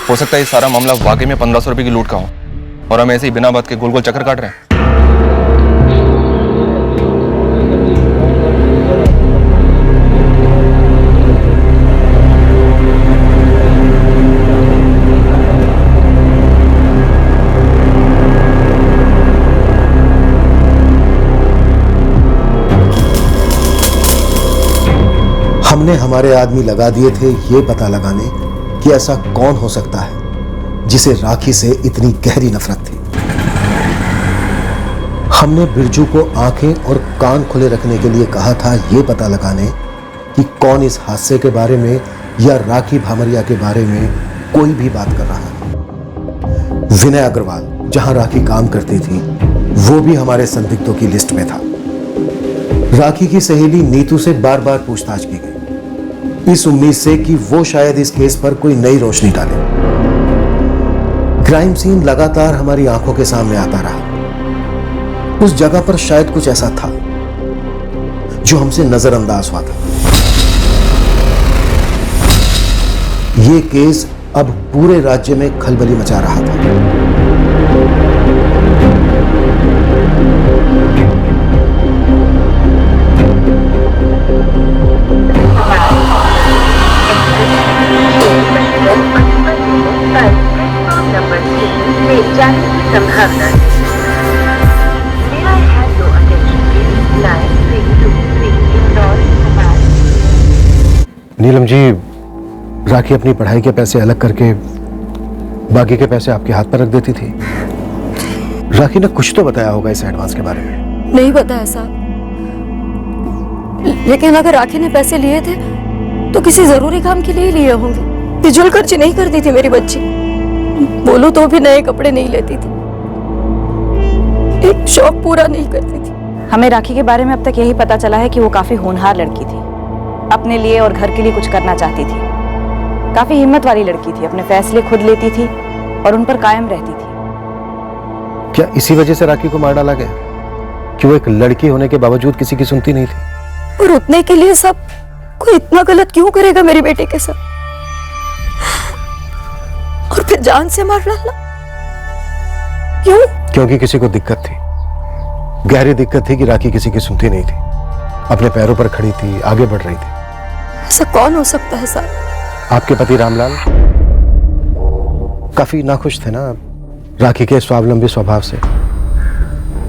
हो सकता है ये सारा मामला वाकई में 1500 रुपए की लूट का हो और हम ऐसे ही बिना बात के गोल गोल चक्कर काट रहे हैं। हमने हमारे आदमी लगा दिए थे ये पता लगाने कि ऐसा कौन हो सकता है जिसे राखी से इतनी गहरी नफरत थी। हमने बिरजू को आंखें और कान खुले रखने के लिए कहा था ये पता लगाने कि कौन इस हादसे के बारे में या राखी भामरिया के बारे में कोई भी बात कर रहा है। विनय अग्रवाल जहां राखी काम करती थी वो भी हमारे संदिग्धों की लिस्ट में था। राखी की सहेली नीतू से बार बार पूछताछ की गई, इस उम्मीद से कि वो शायद इस केस पर कोई नई रोशनी डाले। क्राइम सीन लगातार हमारी आंखों के सामने आता रहा। उस जगह पर शायद कुछ ऐसा था जो हमसे नजरअंदाज हुआ था। यह केस अब पूरे राज्य में खलबली मचा रहा था। नीलम जी, राखी अपनी पढ़ाई के पैसे अलग करके बाकी के पैसे आपके हाथ पर रख देती थी। राखी ने कुछ तो बताया होगा इस एडवांस के बारे में। नहीं बताया साहब, लेकिन अगर राखी ने पैसे लिए थे तो किसी जरूरी काम के लिए ही लिए होंगे। फिजूल खर्ची नहीं करती थी मेरी बच्ची, बोलूं तो भी नए कपड़े नहीं लेती थी, एक शौक पूरा नहीं करती थी। हमें राखी के बारे में अब तक यही पता चला है कि वो काफी होनहार लड़की थी, अपने लिए और घर के लिए कुछ करना चाहती थी। काफी हिम्मत वाली लड़की थी, अपने फैसले खुद लेती थी और उन पर कायम रहती थी। क्या इसी वजह से राखी को मार डाला गया कि वो एक लड़की होने के बावजूद किसी की सुनती नहीं थी? और उतने के लिए सब कोई इतना गलत क्यों करेगा मेरी बेटी के साथ, और फिर जान से मार डालना क्यों? क्योंकि किसी को दिक्कत थी, गहरी दिक्कत थी कि राखी किसी की सुनती नहीं थी, अपने पैरों पर खड़ी थी, आगे बढ़ रही थी। ऐसा कौन हो सकता है साहब? आपके पति रामलाल काफी नाखुश थे ना राखी के स्वावलंबी स्वभाव से।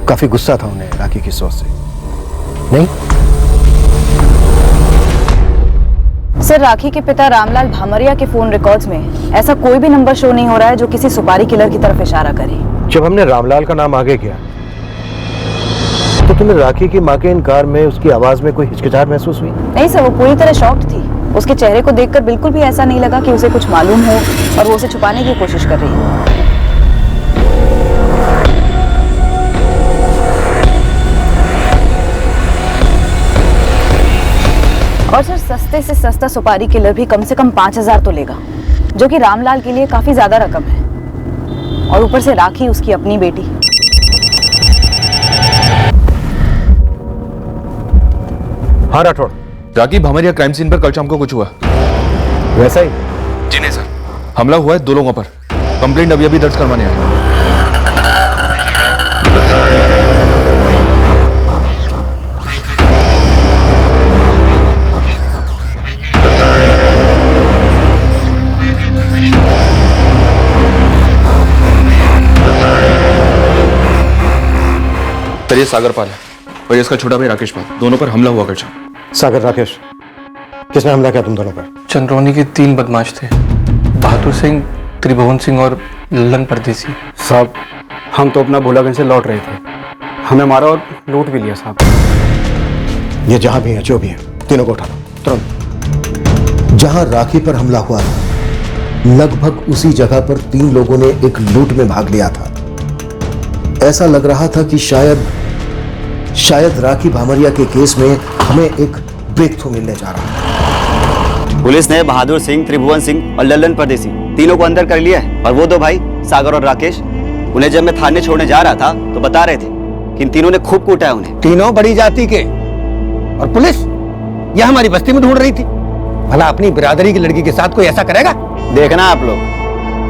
काफी गुस्सा था उन्हें राखी की सोच से, नहीं? सर, राखी के पिता रामलाल भामरिया के फोन रिकॉर्ड्स में ऐसा कोई भी नंबर शो नहीं हो रहा है जो किसी सुपारी किलर की तरफ इशारा करे। जब हमने रामलाल का नाम आगे किया तो तुम्हें राखी की मां के इनकार में उसकी आवाज में कोई हिचकिचाहट महसूस हुई? नहीं सर, वो पूरी तरह शॉक्ड थी। उसके चेहरे को देखकर बिल्कुल भी ऐसा नहीं लगा कि उसे कुछ मालूम हो और वो उसे छुपाने की कोशिश कर रही है। और सर, सस्ते से सस्ता सुपारी किलर भी कम से कम 5,000 तो लेगा, जो कि रामलाल के लिए काफी ज्यादा रकम है, और ऊपर से राखी उसकी अपनी बेटी। हाँ राठौड़, राखी भामरिया क्राइम सीन पर कल शाम को कुछ हुआ? वैसा ही? जी नहीं सर, हमला हुआ है 2 लोगों पर। कंप्लेंट अभी दर्ज करवाने आए। सर, ये सागर पाल है और ये इसका छोटा भाई राकेश पाल, दोनों पर हमला हुआ कल शाम। सागर, राकेश, किसने हमला किया तुम दोनों पर? चंद्रौनी के 3 बदमाश थे, बहादुर सिंह, त्रिभुवन सिंह और ललन परदेसी। साहब, हम तो अपना भोलागंज से लौट रहे थे, हमें मारा और लूट भी लिया साहब। ये जहां भी है, जो भी है, तीनों को उठा लो तुरंत। जहां राखी पर हमला हुआ था लगभग उसी जगह पर 3 लोगों ने एक लूट में भाग लिया था। ऐसा लग रहा था कि शायद राखी भामरिया के केस में हमें एक ब्रेक थ्रू मिलने जा रहा है। पुलिस ने बहादुर सिंह, त्रिभुवन सिंह और ललन परदेसी तीनों को अंदर कर लिया है। और वो 2 भाई सागर और राकेश, उन्हें जब मैं थाने छोड़ने जा रहा था तो बता रहे थे कि इन तीनों ने खूब कूटा है उन्हें। तीनों बड़ी जाति के, और पुलिस यह हमारी बस्ती में ढूंढ रही थी। भला अपनी बिरादरी की लड़की के साथ कोई ऐसा करेगा? देखना आप लोग,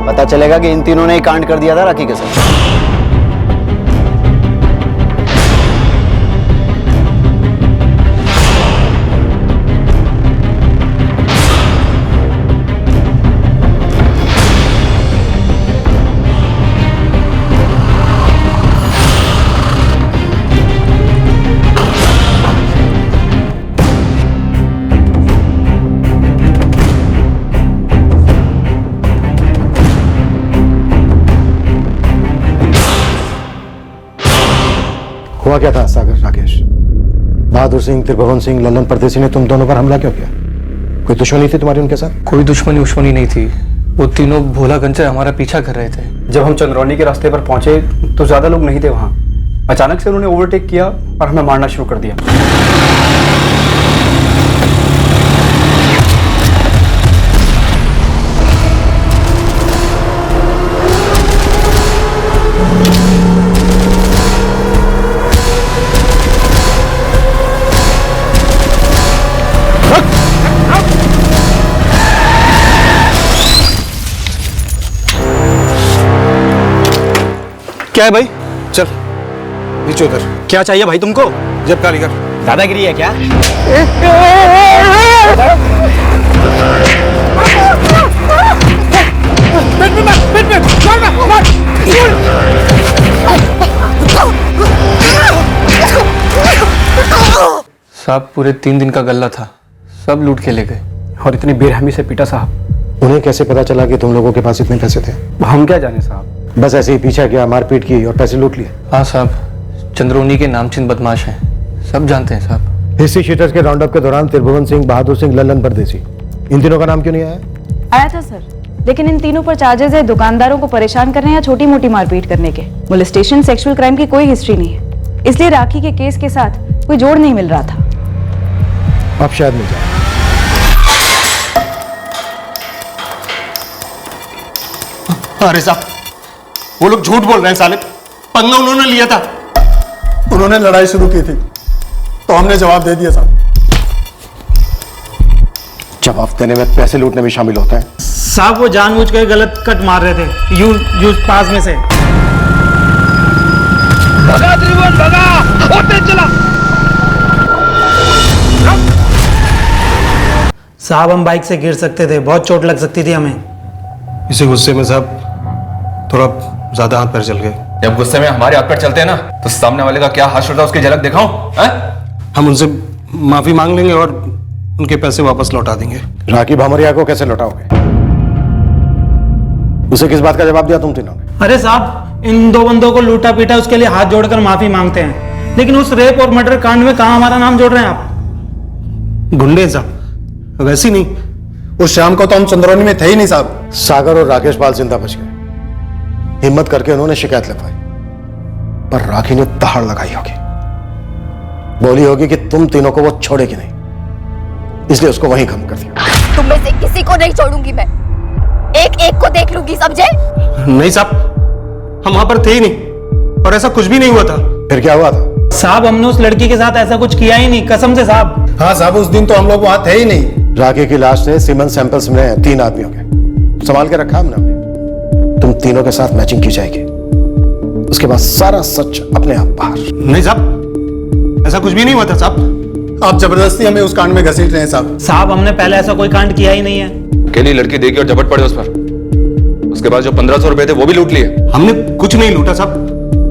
पता चलेगा कि इन तीनों ने ही कांड कर दिया था राखी के साथ। हुआ क्या था सागर, राकेश? बहादुर सिंह, त्रिभुवन सिंह, लल्लन परदेसी ने तुम दोनों पर हमला क्यों किया? कोई दुश्मनी थी तुम्हारी उनके साथ? कोई दुश्मनी नहीं थी। वो तीनों भोलागंज से हमारा पीछा कर रहे थे। जब हम चंद्रौनी के रास्ते पर पहुंचे तो ज्यादा लोग नहीं थे वहां। अचानक से उन्होंने ओवरटेक किया और हमें मारना शुरू कर दिया। क्या है भाई? चल नीचे उतर। क्या चाहिए भाई तुमको? जब कालीगर दादागिरी है क्या? साहब पूरे 3 दिन का गल्ला था, सब लूट के ले गए और इतनी बेरहमी से पीटा साहब। उन्हें कैसे पता चला कि तुम लोगों के पास इतने पैसे थे? हम क्या जाने साहब, बस ऐसे ही पीछा किया, मारपीट की और पैसे लूट लिए? हाँ साहब, चंद्रोनी के नामचीन बदमाश हैं, सब जानते हैं साहब। हिस्ट्री शीटर्स के राउंड अप के दौरान त्रिभुवन सिंह, बहादुर सिंह, लल्लन परदेसी, इन तीनों का नाम क्यों नहीं आया? आया था सर, लेकिन इन तीनों पर चार्जेस है दुकानदारों को परेशान करने या छोटी मोटी मारपीट करने के। मोलेस्टेशन, सेक्सुअल क्राइम की कोई हिस्ट्री नहीं है, इसलिए राखी के केस के साथ कोई जोड़ नहीं मिल रहा था। अब शायद मिल जाए। अरे साहब, वो लोग झूठ बोल रहे हैं साले। पंगा उन्होंने लिया था। उन्होंने लड़ाई शुरू की थी तो हमने जवाब दे दिया साहब। जवाब देने में पैसे लूटने भी शामिल होता है। साहब वो जानबूझ कर गलत कट मार रहे थे, यूज पास में से। भगा त्रिभुवन भगा, और तेज चला। साहब हम बाइक से गिर सकते थे, बहुत चोट लग सकती थी हमें। इसी गुस्से में साहब थोड़ा ज्यादा हाथ पैर चल गए। जब गुस्से में हमारे हाथ पैर चलते हैं ना, तो सामने वाले का क्या हाथ होता है उसकी झलक दिखाऊं? हम उनसे माफी मांग लेंगे और उनके पैसे वापस लौटा देंगे। राखी भामरिया को कैसे लौटाओगे? उसे किस बात का जवाब दिया तुम तीनों ने? अरे साहब, इन 2 बंदों को लूटा पीटा, उसके लिए हाथ जोड़कर माफी मांगते हैं, लेकिन उस रेप और मर्डर कांड में कहां हमारा नाम जोड़ रहे हैं आप? गुंडे साहब, वैसे ही नहीं। उस शाम को तो हम चंद्रौनी में थे ही नहीं साहब। सागर और राकेश पाल जिंदा बच गए। हिम्मत करके उन्होंने शिकायत लिखवाई, पर राखी ने दहाड़ लगाई होगी, बोली होगी कि तुम तीनों को वो छोड़ेगी नहीं, इसलिए उसको वहीं खत्म कर दिया। तुम में से किसी को नहीं छोड़ूंगी मैं, एक एक को देख लूंगी, समझे? नहीं साहब, हम वहां पर थे ही नहीं और ऐसा कुछ भी नहीं हुआ था। फिर क्या हुआ था? साहब हमने उस लड़की के साथ ऐसा कुछ किया ही नहीं, कसम से साहब। हाँ साहब, उस दिन तो हम लोग वहां थे ही नहीं। राखी की लाश से सीमेंट सैंपल्स मिले 3 आदमियों के, संभाल के रखा हमने। तुम तीनों के साथ मैचिंग की जाएगी, उसके बाद सारा सच अपने आप बाहर। नहीं साहब, ऐसा कुछ भी नहीं हुआ था साहब। आप जबरदस्ती हमें उस कांड में घसीट रहे हैं साहब। साहब हमने पहले ऐसा कोई कांड किया ही नहीं है। अकेली लड़की देखी और झपट पड़े उस पर, उसके बाद जो 1500 रुपए थे वो भी लूट लिए। हमने कुछ नहीं लूटा साहब,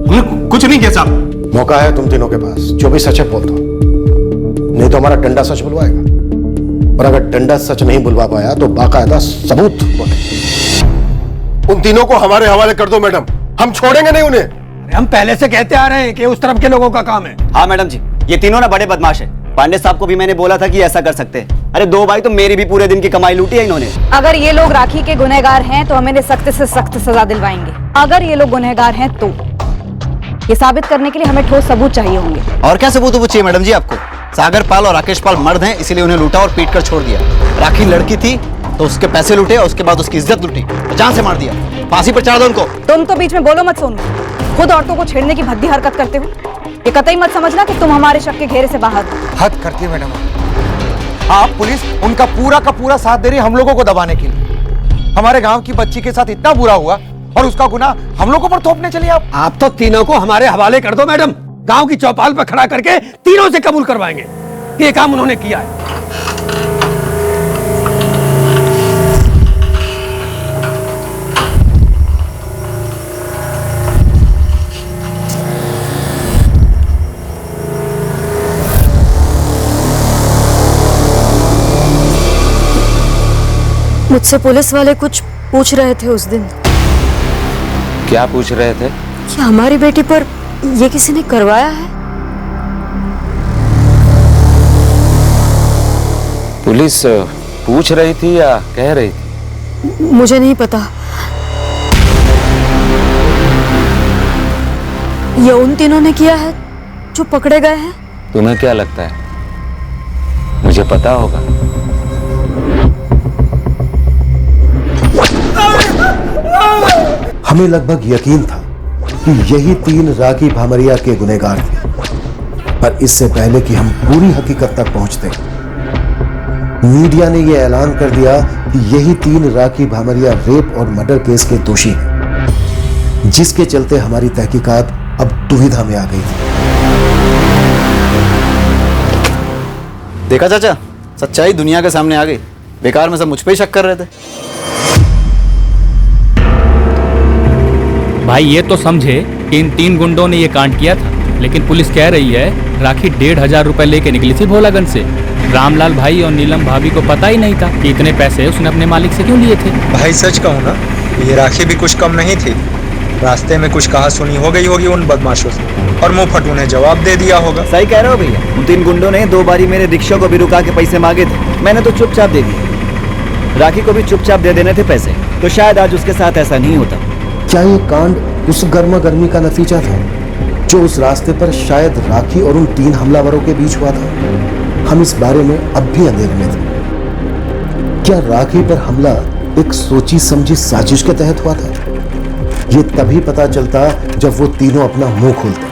हमने कुछ नहीं किया साहब। मौका है तुम तीनों के पास, जो भी सच है बोल दो, नहीं तो हमारा डंडा सच बुलवाएगा, और अगर डंडा सच नहीं बुलवा पाया तो बाकायदा सबूत बोले। उन तीनों को हमारे हवाले कर दो मैडम, हम छोड़ेंगे नहीं उन्हें। हम पहले से कहते आ रहे हैं कि उस तरफ के लोगों का काम है। हाँ मैडम जी, ये तीनों ना बड़े बदमाश है। पांडे साहब को भी मैंने बोला था कि ऐसा कर सकते हैं। अरे 2 भाई तो मेरी भी पूरे दिन की कमाई लूटी है इन्होंने। अगर ये लोग राखी के गुनहगार हैं तो हमें सख्त से सख्त सजा दिलवाएंगे। अगर ये लोग गुनहगार हैं तो ये साबित करने के लिए हमें ठोस सबूत चाहिए होंगे। और क्या सबूत चाहिए मैडम जी आपको? सागर पाल और राकेश पाल मर्द हैं, इसीलिए उन्हें लूटा और पीट कर छोड़ दिया। राखी लड़की थी तो उसके पैसे लूटे और उसके बाद उसकी इज्जत लूटी, जान से मार दिया, फांसी पर चढ़ा दो उनको। तुम तो बीच में बोलो मत सोनू, खुद औरतों को छेड़ने की भद्दी हरकत करते हो। ये कतई मत समझना कि तुम हमारे शक के घेरे से बाहर हो। हद करती है मैडम। आप पुलिस उनका पूरा का पूरा साथ दे रही हम लोगों को दबाने के लिए। हमारे गांव की बच्ची के साथ इतना बुरा हुआ और उसका गुनाह हम लोगों पर थोपने चलिए आप। आप तो तीनों को हमारे हवाले कर दो मैडम, गांव की चौपाल पर खड़ा करके तीनों से कबूल करवाएंगे कि ये काम उन्होंने किया है। मुझसे पुलिस वाले कुछ पूछ रहे थे उस दिन। क्या पूछ रहे थे? क्या हमारी बेटी पर ये किसी ने करवाया है? पुलिस पूछ रही थी या कह रही थी? मुझे नहीं पता। ये उन तीनों ने किया है जो पकड़े गए हैं। तुम्हें क्या लगता है मुझे पता होगा? हमें लगभग यकीन था कि यही 3 राखी भामरिया के गुनहगार थे, पर इससे पहले कि हम पूरी हकीकत तक पहुंचते, मीडिया ने यह ऐलान कर दिया कि यही 3 राखी भामरिया रेप और मर्डर केस के दोषी हैं, जिसके चलते हमारी तहकीकात अब दुविधा में आ गई थी। देखा चाचा, सच्चाई दुनिया के सामने आ गई। बेकार में सब मुझ पे ही शक कर रहे थे। भाई ये तो समझे कि इन 3 गुंडों ने ये कांड किया था, लेकिन पुलिस कह रही है राखी 1,500 रुपए लेके निकली थी भोलागंज से। रामलाल भाई और नीलम भाभी को पता ही नहीं था कि इतने पैसे उसने अपने मालिक से क्यों लिए थे। भाई सच कहूँ ना, ये राखी भी कुछ कम नहीं थी। रास्ते में कुछ कहा सुनी हो गई होगी उन बदमाशों से, और मुंह फटू ने जवाब दे दिया होगा। सही कह रहे हो भैया। उन 3 गुंडों ने 2 बारी मेरे रिक्शा को भी रुका के पैसे मांगे थे, मैंने तो चुपचाप दे दिए। राखी को भी चुपचाप दे देने थे पैसे, तो शायद आज उसके साथ ऐसा नहीं होता। क्या ये कांड उस गर्मा गर्मी का नतीजा था जो उस रास्ते पर शायद राखी और उन 3 हमलावरों के बीच हुआ था? हम इस बारे में अब भी अंधेरे में थे। क्या राखी पर हमला एक सोची समझी साजिश के तहत हुआ था? ये तभी पता चलता जब वो तीनों अपना मुंह खोलते।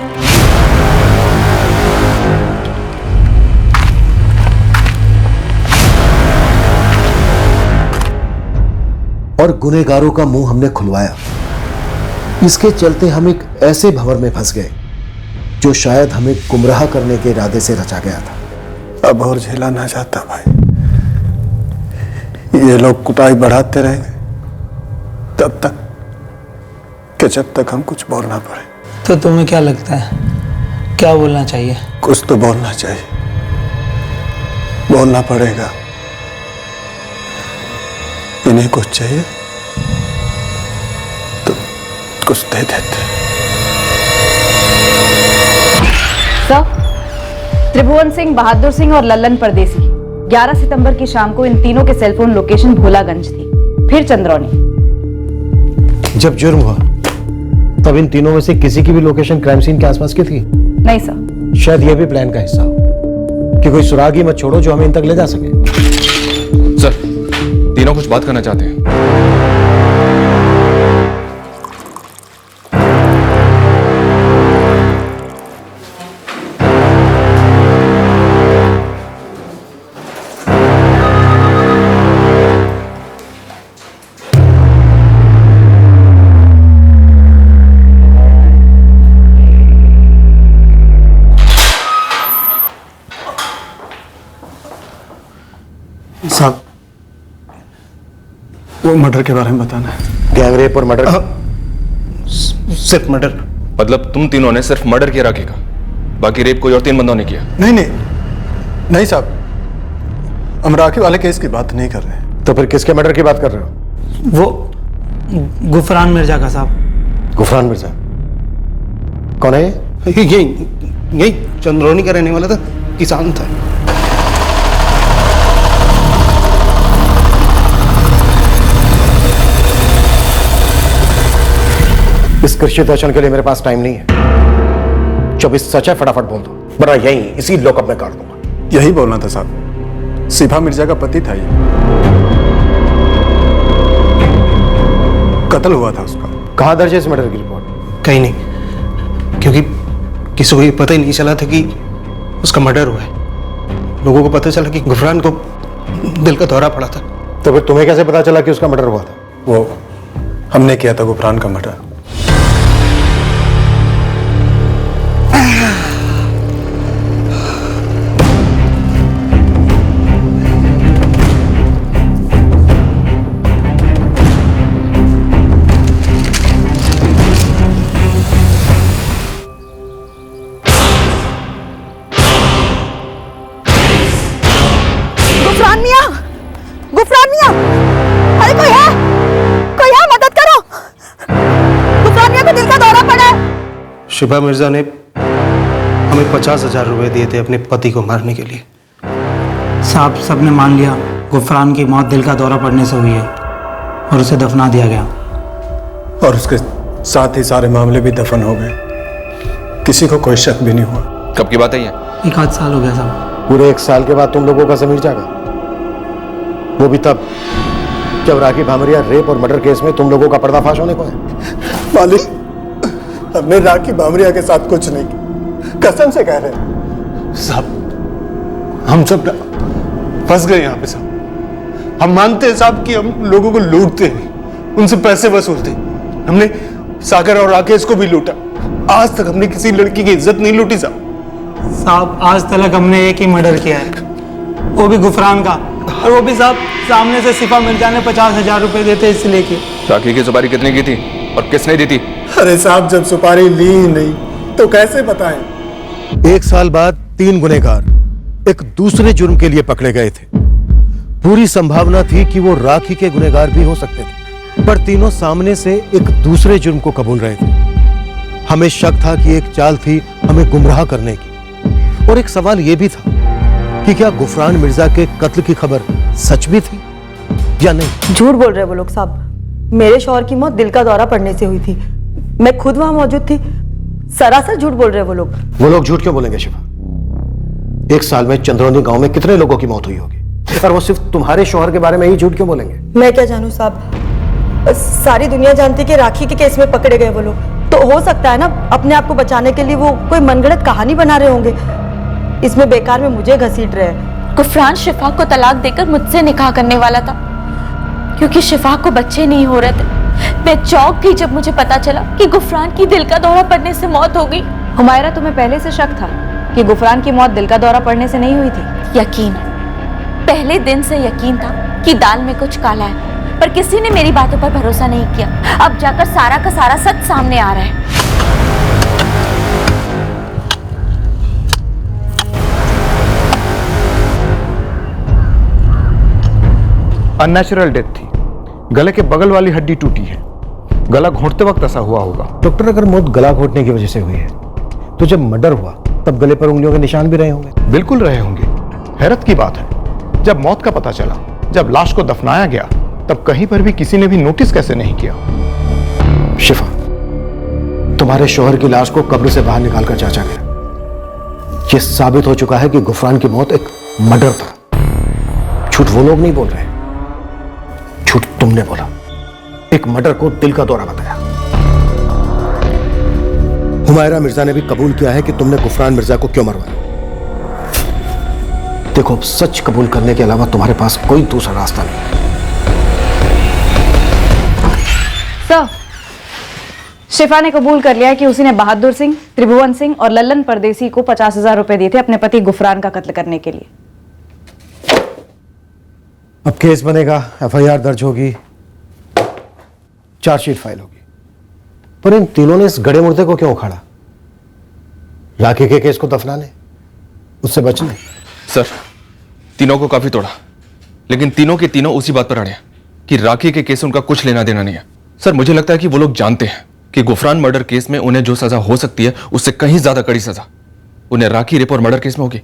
और गुनहगारों का मुंह हमने खुलवाया। इसके चलते हम एक ऐसे भंवर में फंस गए जो शायद हमें गुमराह करने के इरादे से रचा गया था। अब और झेला ना जाता भाई। ये लोग कुटाई बढ़ाते रहेंगे तब तक कि जब तक हम कुछ बोलना पड़े। तो तुम्हें क्या लगता है क्या बोलना चाहिए? कुछ तो बोलना चाहिए, बोलना पड़ेगा। इन्हें कुछ चाहिए तो कुछ दे देते। सर, त्रिभुवन सिंह, बहादुर सिंह और लल्लन परदेसी 11 सितंबर की शाम को इन तीनों के सेलफोन लोकेशन भोलागंज थी, फिर चंद्रौनी। जब जुर्म हुआ तब इन तीनों में से किसी की भी लोकेशन क्राइम सीन के आसपास की थी? नहीं सर। शायद यह भी प्लान का हिस्सा हो कि कोई सुराग ही मत छोड़ो जो हमें इन तक ले जा सके। सर, तीनों कुछ बात करना चाहते हैं। साहब, वो मर्डर के बारे में बताना है। गैंगरेप और मर्डर? सिर्फ मर्डर। मतलब तुम तीनों ने सिर्फ मर्डर किया राखी का, बाकी रेप कोई और 3 बंदों ने किया? नहीं नहीं नहीं साहब, हम राखी वाले केस की बात नहीं कर रहे हैं। तो फिर किसके मर्डर की बात कर रहे हो? वो गुफरान मिर्जा का साहब। गुफरान मिर्जा कौन है? यही चंद्रौनी का रहने वाला था, किसान था। इस कृषि दर्शन के लिए मेरे पास टाइम नहीं है। जब इस सच है फटाफट बोल दो, वरना यहीं इसी लॉकअप में काट दूंगा। यही बोलना था साहब, सिफा मिर्जा का पति था ये। कत्ल हुआ था उसका। कहां दर्ज है इस मर्डर की रिपोर्ट? कहीं नहीं, क्योंकि किसी को ये पता ही नहीं चला था कि उसका मर्डर हुआ है। लोगों को पता चला कि गुफरान को दिल का दौरा पड़ा था। तो फिर तुम्हें कैसे पता चला कि उसका मर्डर हुआ था? वो हमने किया था गुफरान का मर्डर। गुफरान मियां, अरे कोई है? कोई है? मदद करो। गुफरान मियां को दिल का दौरा पड़ा है। शिफा मिर्जा ने हमें 50,000 रुपए दिए थे अपने पति को मारने के लिए। साहब सबने मान लिया गुफरान की मौत दिल का दौरा पड़ने से हुई है और उसे दफना दिया गया। और उसके साथ ही सारे मामले भी दफन हो गए, किसी को कोई शक भी नहीं हुआ। कब की बात है ये? 1 साल हो गया साहब। पूरे 1 साल के बाद तुम लोगों का ज़मीर जागा, वो भी तब जब राखी भामरिया रेप और मर्डर केस में तुम लोगों का पर्दाफाश होने को है। मालिक, हमने राखी भामरिया के साथ कुछ नहीं किया, कसम से कह रहे हैं साहब। हम सब फंस गए यहाँ पे साहब। हम मानते हैं साहब कि हम लोगों को लूटते हैं, उनसे पैसे वसूलते हैं। हमने सागर और राकेश को भी लूटा, आज तक हमने किसी लड़की की इज्जत नहीं लूटी साहब आज तक हमने एक ही मर्डर किया है, वो भी गुफरान का, और वो भी साहब सामने से सिफा मिर्जा ने 50,000 रुपए देते इसलिए कि। राखी की सुपारी कितनी की थी और किसने दी थी? अरे साहब जब सुपारी ली ही नहीं तो कैसे बताएं? 1 साल बाद 3 गुनहगार एक दूसरे जुर्म के लिए पकड़े गए थे। पूरी संभावना थी कि वो राखी के गुनहगार भी हो सकते थे, पर तीनों सामने से एक दूसरे जुर्म को कबूल रहे थे। हमें शक था कि एक चाल थी हमें गुमराह करने की, और एक सवाल यह भी था कि क्या गुफरान मिर्जा के कत्ल की खबर सच भी थी या नहीं। झूठ बोल रहे वो लोग साहब। मेरे शौहर की मौत दिल का दौरा पड़ने से हुई थी, मैं खुद वहां मौजूद थी। सरासर झूठ बोल रहे वो लोग। वो लोग झूठ क्यों बोलेंगे शिफा? 1 साल में चंद्रोनी गांव में कितने लोगों की मौत हुई होगी, और वो सिर्फ तुम्हारे शौहर के बारे में ही झूठ क्यों बोलेंगे? मैं क्या जानूं साहब, सारी दुनिया जानती कि राखी के केस में पकड़े गए वो लोग, तो हो सकता है ना अपने आप को बचाने के लिए वो कोई मनगढ़ंत कहानी बना रहे होंगे। इसमें बेकार में मुझे घसीट रहे हैं। गुफरान शिफा को तलाक देकर मुझसे निकाह करने वाला था, क्योंकि शिफा को बच्चे नहीं हो रहे थे। मैं चौंक गई जब मुझे पता चला कि गुफरान की दिल का दौरा पड़ने से मौत हो गई। हुमायरा, तुम्हें पहले से शक था कि गुफरान की मौत दिल का दौरा पड़ने से नहीं हुई थी? यकीन, पहले दिन से यकीन था कि दाल में कुछ काला है, पर किसी ने मेरी बातों पर भरोसा नहीं किया। अब जाकर सारा का सारा सच सामने आ रहा है। अननेचुरल डेथ थी, गले के बगल वाली हड्डी टूटी है, गला घोंटते वक्त ऐसा हुआ होगा। डॉक्टर, अगर मौत गला घोंटने की वजह से हुई है तो जब मर्डर हुआ तब गले पर उंगलियों के निशान भी रहे होंगे। बिल्कुल रहे होंगे। हैरत की बात है, जब मौत का पता चला, जब लाश को दफनाया गया, तब कहीं पर भी किसी ने भी नोटिस कैसे नहीं किया? शिफा, तुम्हारे शौहर की लाश को कब्र से बाहर निकालकर जांचा गया। यह साबित हो चुका है कि गुफरान की मौत एक मर्डर था। झूठ वो लोग नहीं बोल रहे, झूठ तुमने बोला। एक मर्डर को दिल का दौरा बताया। हुमायरा मिर्जा ने भी कबूल किया है कि तुमने गुफरान मिर्जा को क्यों मरवाया। देखो, अब सच कबूल करने के अलावा तुम्हारे पास कोई दूसरा रास्ता नहीं। सर, शिफा ने कबूल कर लिया है कि उसी ने बहादुर सिंह, त्रिभुवन सिंह और लल्लन परदेसी को 50,000 रुपए दिए थे अपने पति गुफरान का कत्ल करने के लिए। अब केस बनेगा, FIR दर्ज होगी, चार्जशीट फाइल होगी। पर इन तीनों ने इस गड़े मुर्दे को क्यों उखाड़ा? राखी के केस को दफनाने, उससे बचने। सर, तीनों को काफी तोड़ा, लेकिन तीनों के तीनों उसी बात पर अड़े हैं कि राखी के केस उनका कुछ लेना देना नहीं है। सर, मुझे लगता है कि वो लोग जानते हैं कि गुफरान मर्डर केस में उन्हें जो सजा हो सकती है उससे कहीं ज्यादा कड़ी सजा उन्हें राखी रेप और मर्डर केस में होगी,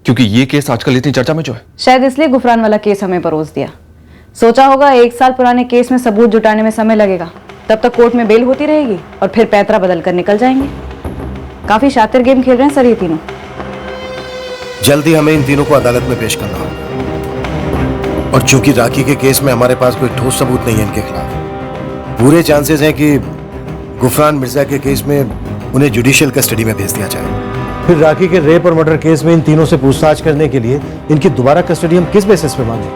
क्योंकि ये केस आजकल इतनी चर्चा में जो है। शायद इसलिए गुफरान वाला केस हमें परोस दिया। सोचा होगा 1 साल पुराने केस में सबूत जुटाने में समय लगेगा, तब तक कोर्ट में बेल होती रहेगी और फिर पैतरा बदल कर निकल जाएंगे। काफी शातिर गेम खेल रहे हैं सर ये तीनों। जल्दी हमें इन तीनों को अदालत में पेश करना होगा, और चूंकि राखी के केस में हमारे पास कोई ठोस सबूत नहीं है इनके खिलाफ, पूरे चांसेस हैं कि गुफरान मिर्जा के केस में उन्हें जुडिशियल कस्टडी में भेज दिया जाए। फिर राखी के रेप और मर्डर केस में इन तीनों से पूछताछ करने के लिए इनकी दोबारा कस्टडी हम किस बेसिस पे मांगे?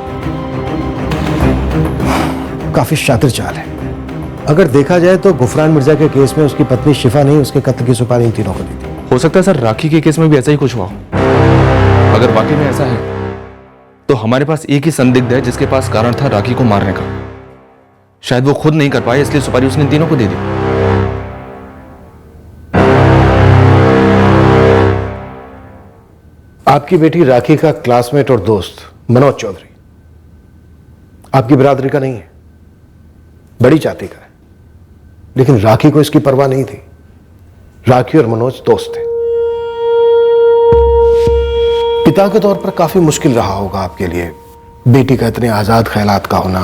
काफी शातिर चाल है। अगर देखा जाए तो गुफरान मिर्जा के केस में उसकी पत्नी शिफा नहीं, उसके कत्ल की सुपारी इन तीनों को दी थी। हो सकता है सर राखी के केस में भी ऐसा ही कुछ हुआ हो। अगर वाकई में ऐसा है तो हमारे पास एक ही संदिग्ध है जिसके पास कारण था राखी को मारने का। शायद वो खुद नहीं कर पाए, इसलिए सुपारी उसने तीनों को दे दी। आपकी बेटी राखी का क्लासमेट और दोस्त मनोज चौधरी आपकी बिरादरी का नहीं है, बड़ी जाति का है, लेकिन राखी को इसकी परवाह नहीं थी। राखी और मनोज दोस्त थे। पिता के तौर पर काफी मुश्किल रहा होगा आपके लिए बेटी का इतने आजाद ख्यालात का होना,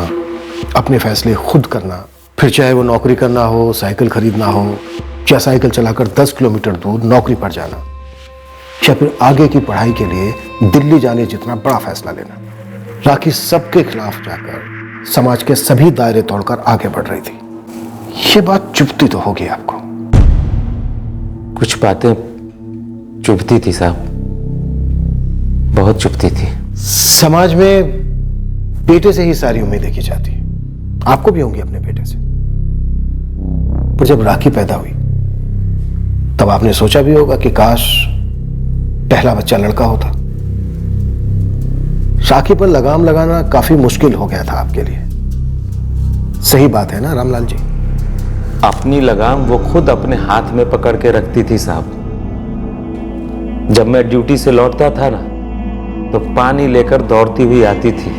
अपने फैसले खुद करना, फिर चाहे वो नौकरी करना हो, साइकिल खरीदना हो, या साइकिल चलाकर 10 किलोमीटर दूर नौकरी पर जाना, या फिर आगे की पढ़ाई के लिए दिल्ली जाने जितना बड़ा फैसला लेना। राखी सबके खिलाफ जाकर समाज के सभी दायरे तोड़कर आगे बढ़ रही थी। ये बात चुभती तो होगी आपको। कुछ बातें चुभती थी साहब, बहुत चुभती थी। समाज में बेटे से ही सारी उम्मीदें की जाती है, आपको भी होंगी अपने बेटे से। पर जब राखी पैदा हुई तब आपने सोचा भी होगा कि काश पहला बच्चा लड़का होता। राखी पर लगाम लगाना काफी मुश्किल हो गया था आपके लिए, सही बात है ना रामलाल जी? अपनी लगाम वो खुद अपने हाथ में पकड़ के रखती थी साहब। जब मैं ड्यूटी से लौटता था ना तो पानी लेकर दौड़ती हुई आती थी,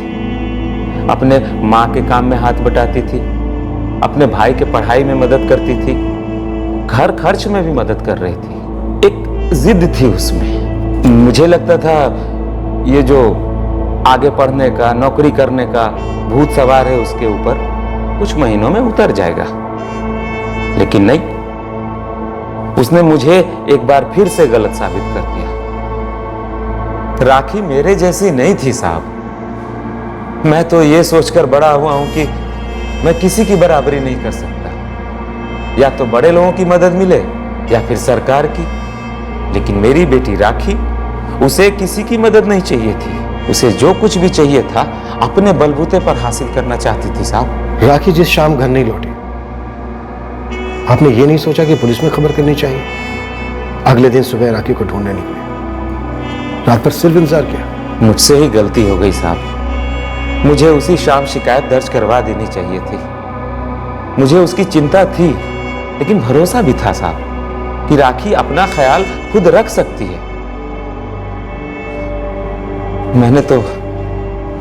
अपने माँ के काम में हाथ बटाती थी, अपने भाई के पढ़ाई में मदद करती थी, घर खर्च में भी मदद कर रही थी। एक जिद थी उसमें। मुझे लगता था ये जो आगे पढ़ने का, नौकरी करने का भूत सवार है उसके ऊपर, कुछ महीनों में उतर जाएगा। लेकिन नहीं, उसने मुझे एक बार फिर से गलत साबित कर दिया। राखी मेरे जैसी नहीं थी साहब। मैं तो ये सोचकर बड़ा हुआ हूं कि मैं किसी की बराबरी नहीं कर सकता, या तो बड़े लोगों की मदद मिले या फिर सरकार की। लेकिन मेरी बेटी राखी, उसे किसी की मदद नहीं चाहिए थी। उसे जो कुछ भी चाहिए था अपने बलबूते पर हासिल करना चाहती थी साहब। राखी जिस शाम घर नहीं लौटी, आपने ये नहीं सोचा कि पुलिस में खबर करनी चाहिए? अगले दिन सुबह राखी को ढूंढने निकले, रात पर सिर्फ इंतजार किया। मुझसे ही गलती हो गई साहब। मुझे उसी शाम शिकायत दर्ज करवा देनी चाहिए थी। मुझे उसकी चिंता थी, लेकिन भरोसा भी था साहब कि राखी अपना ख्याल खुद रख सकती है। मैंने तो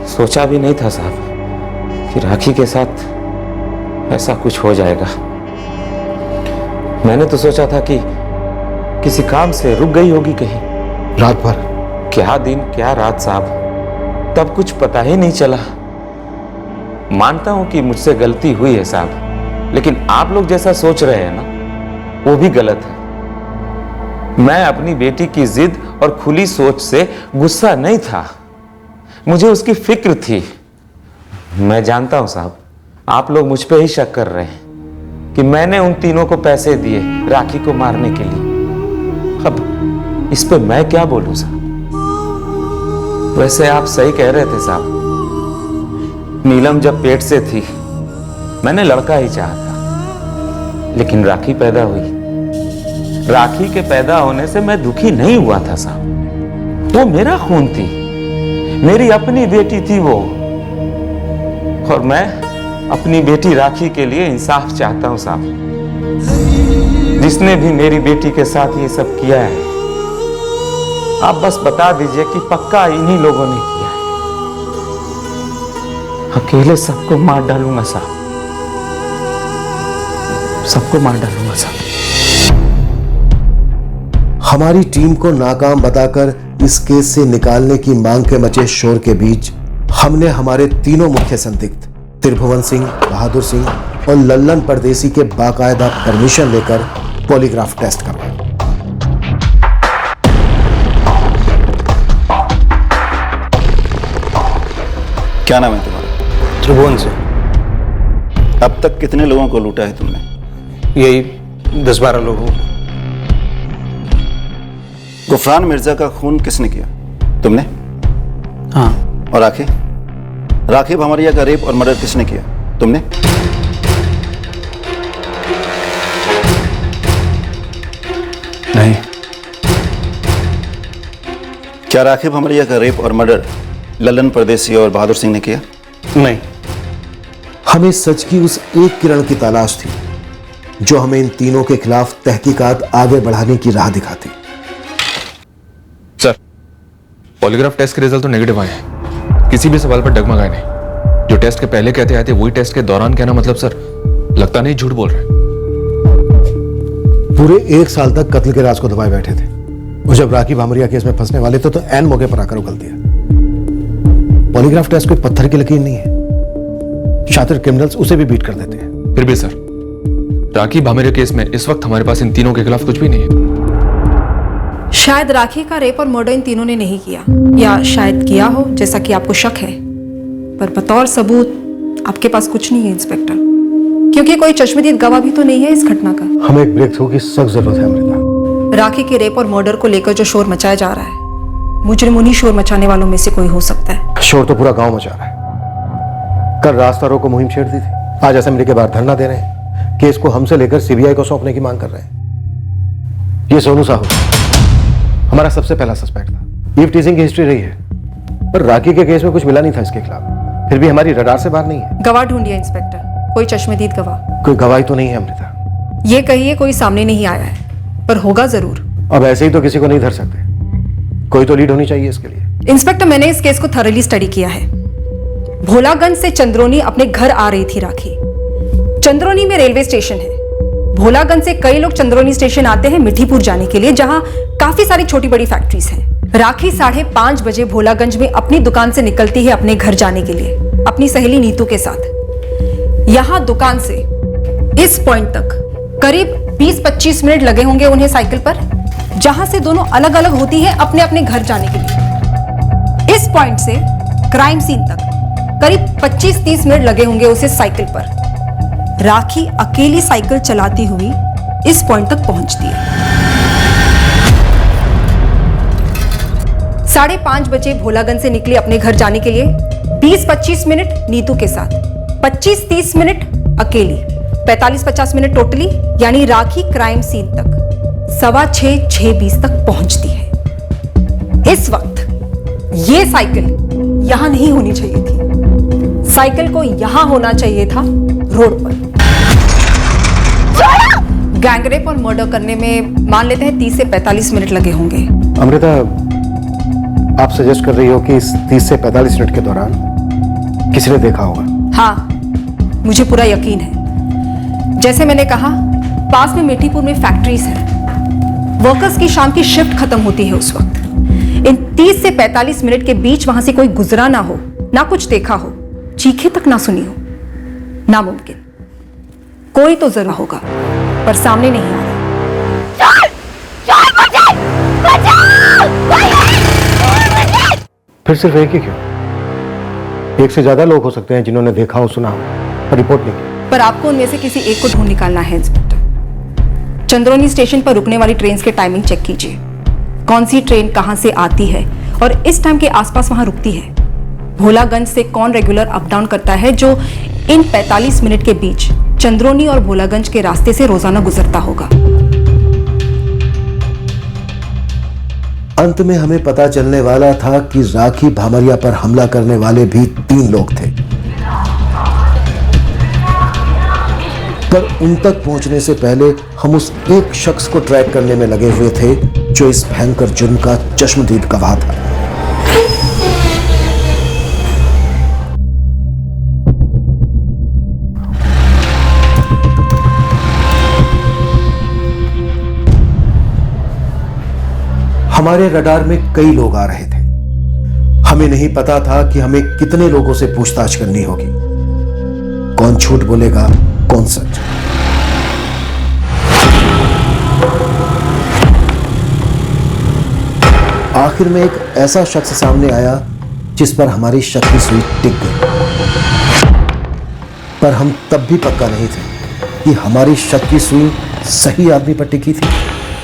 सोचा भी नहीं था साहब कि राखी के साथ ऐसा कुछ हो जाएगा। मैंने तो सोचा था कि किसी काम से रुक गई होगी कहीं। रात भर? क्या दिन क्या रात साहब, तब कुछ पता ही नहीं चला। मानता हूं कि मुझसे गलती हुई है साहब, लेकिन आप लोग जैसा सोच रहे हैं ना, वो भी गलत है। मैं अपनी बेटी की जिद और खुली सोच से गुस्सा नहीं था, मुझे उसकी फिक्र थी। मैं जानता हूं साहब, आप लोग मुझ पे ही शक कर रहे हैं कि मैंने उन तीनों को पैसे दिए राखी को मारने के लिए। अब इस पे मैं क्या बोलूं साहब? वैसे आप सही कह रहे थे साहब। नीलम जब पेट से थी मैंने लड़का ही चाहा था, लेकिन राखी पैदा हुई। राखी के पैदा होने से मैं दुखी नहीं हुआ था साहब। वो मेरा खून थी, मेरी अपनी बेटी थी वो, और मैं अपनी बेटी राखी के लिए इंसाफ चाहता हूं साहब। जिसने भी मेरी बेटी के साथ ये सब किया है, आप बस बता दीजिए कि पक्का इन्हीं लोगों ने किया है। अकेले सबको मार डालूंगा साहब, सबको मार डालूंगा साहब। हमारी टीम को नाकाम बताकर इस केस से निकालने की मांग के मचे शोर के बीच हमने हमारे तीनों मुख्य संदिग्ध त्रिभुवन सिंह, बहादुर सिंह और लल्लन परदेसी के बाकायदा परमिशन लेकर पॉलीग्राफ टेस्ट करवाया। क्या नाम है तुम्हारा? त्रिभुवन सिंह। अब तक कितने लोगों को लूटा है तुमने? यही 10-12 लोगों। गुफरान मिर्जा का खून किसने किया? तुमने? हाँ। और राखी भमरिया का रेप और मर्डर किसने किया? तुमने? नहीं। क्या राखी भमरिया का रेप और मर्डर लल्लन परदेसी और बहादुर सिंह ने किया? नहीं। हमें सच की उस एक किरण की तलाश थी जो हमें इन तीनों के खिलाफ तहकीकात आगे बढ़ाने की राह दिखाती। सर, पॉलीग्राफ टेस्ट के रिजल्ट तो नेगेटिव आए हैं। किसी भी सवाल पर डगमगाए नहीं। जो टेस्ट के पहले कहते आए थे वही टेस्ट के दौरान कहना, मतलब सर लगता नहीं झूठ बोल रहे। पूरे 1 साल तक कत्ल के राज को दबाए बैठे थे, वो जब राखी भामरिया केस में फंसने वाले थे तो एन मौके पर आकर उगल दिया। पॉलीग्राफ टेस्ट कोई पत्थर की लकीर नहीं है। शातिर क्रिमिनल्स उसे भी बीट कर देते हैं। फिर भी सर, राखी भामरिया केस में इस वक्त हमारे पास इन तीनों के खिलाफ कुछ भी नहीं है। शायद राखी का रेप और मर्डर इन तीनों ने नहीं किया, या शायद किया हो जैसा कि आपको शक है, पर बतौर सबूत आपके पास कुछ नहीं है इंस्पेक्टर, क्योंकि कोई चश्मदीद गवाह भी तो नहीं है इस घटना का। हमें एक ब्रेक थ्रू की सख्त जरूरत है अमृता। राखी के रेप और मर्डर को लेकर जो शोर मचाया जा रहा है, मुजरिम उन्हीं शोर मचाने वालों में से कोई हो सकता है। शोर तो पूरा गांव मचा रहा है। कल रास्ता रोको मुहिम छेड़ दी थी, आज असेंबली के बाहर धरना दे रहे हैं। केस को हमसे लेकर सीबीआई को सौंपने की मांग कर रहे हैं। ये सोनू साहू हमारा सबसे पहला सस्पेक्ट था। ईव टीजिंग की हिस्ट्री रही है, पर राखी के केस में कुछ मिला नहीं था इसके खिलाफ। फिर भी हमारी रडार से बाहर नहीं है। गवाह ढूंढिए इंस्पेक्टर, कोई चश्मदीद गवाह। कोई गवाही तो नहीं है अमृता। ये कहिए कोई सामने नहीं आया है, पर होगा जरूर। अब ऐसे ही तो किसी को नहीं धर सकते, कोई तो लीड होनी चाहिए इसके लिए। इंस्पेक्टर, मैंने इस केस को थॉरली स्टडी किया है। भोलागंज से चंद्रोनी अपने घर आ रही थी राखी। चंद्रोनी में रेलवे स्टेशन है। भोलागंज से कई लोग चंद्रोनी स्टेशन आते हैं मिठीपुर जाने के लिए, जहां काफी सारी छोटी बड़ी फैक्ट्रीज हैं। राखी 5:30 बजे भोलागंज में अपनी दुकान से निकलती है अपने घर जाने के लिए अपनी सहेली नीतू के साथ। यहां दुकान से इस पॉइंट तक करीब 20-25 मिनट लगे होंगे उन्हें साइकिल पर, जहां से दोनों अलग अलग होती है अपने अपने घर जाने के लिए। इस पॉइंट से क्राइम सीन तक करीब 25-30 मिनट लगे होंगे उसे साइकिल पर। राखी अकेली साइकिल चलाती हुई इस पॉइंट तक पहुंचती है। 5:30 बजे भोलागंज से निकली अपने घर जाने के लिए, 20-25 मिनट नीतू के साथ, 25-30 मिनट अकेली, 45-50 मिनट टोटली, यानी राखी क्राइम सीन तक 6:15-6:20 तक पहुंचती है। इस वक्त ये साइकिल यहां नहीं होनी चाहिए थी। साइकिल को यहां होना चाहिए था, रोड पर। गैंगरेप और मर्डर करने में मान लेते हैं 30 से 45 मिनट लगे होंगे। अमृता, आप सजेस्ट कर रही हो कि इस 30 से 45 मिनट के दौरान किसी ने देखा होगा? हाँ, मुझे पूरा यकीन है। जैसे मैंने कहा, पास में मिठीपुर में फैक्ट्रीज है। वर्कर्स की शाम की शिफ्ट खत्म होती है उस वक्त। इन 30 से 45 मिनट के बीच वहां से कोई गुजरा ना हो, ना कुछ देखा हो, चीखें तक ना सुनी हो, नामुमकिन। कोई तो जरूर होगा, पर सामने नहीं आ रहा। फिर सिर्फ एक ही क्यों? एक से ज्यादा लोग हो सकते हैं जिन्होंने देखा हो, सुना हो, पर रिपोर्ट नहीं की। पर आपको उनमें से किसी एक को ढूंढ निकालना है इंस्पेक्टर। चंद्रोनी स्टेशन पर रुकने वाली ट्रेन के टाइमिंग चेक कीजिए। कौन सी ट्रेन कहां से आती है और इस टाइम के आसपास वहां रुकती है। भोलागंज से कौन रेगुलर अप डाउन करता है जो इन 45 मिनट के बीच चंद्रोनी और भोलागंज के रास्ते से रोजाना गुजरता होगा। अंत में हमें पता चलने वाला था कि राखी भामरिया पर हमला करने वाले भी 3 लोग थे, पर उन तक पहुंचने से पहले हम उस एक शख्स को ट्रैक करने में लगे हुए थे जो इस भयंकर जुर्म का चश्मदीद गवाह था। हमारे रडार में कई लोग आ रहे थे। हमें नहीं पता था कि हमें कितने लोगों से पूछताछ करनी होगी, कौन झूठ बोलेगा, कौन सच। आखिर में एक ऐसा शख्स सामने आया जिस पर हमारी शक की सुई टिक गई, पर हम तब भी पक्का नहीं थे कि हमारी शक की सुई सही आदमी पर टिकी थी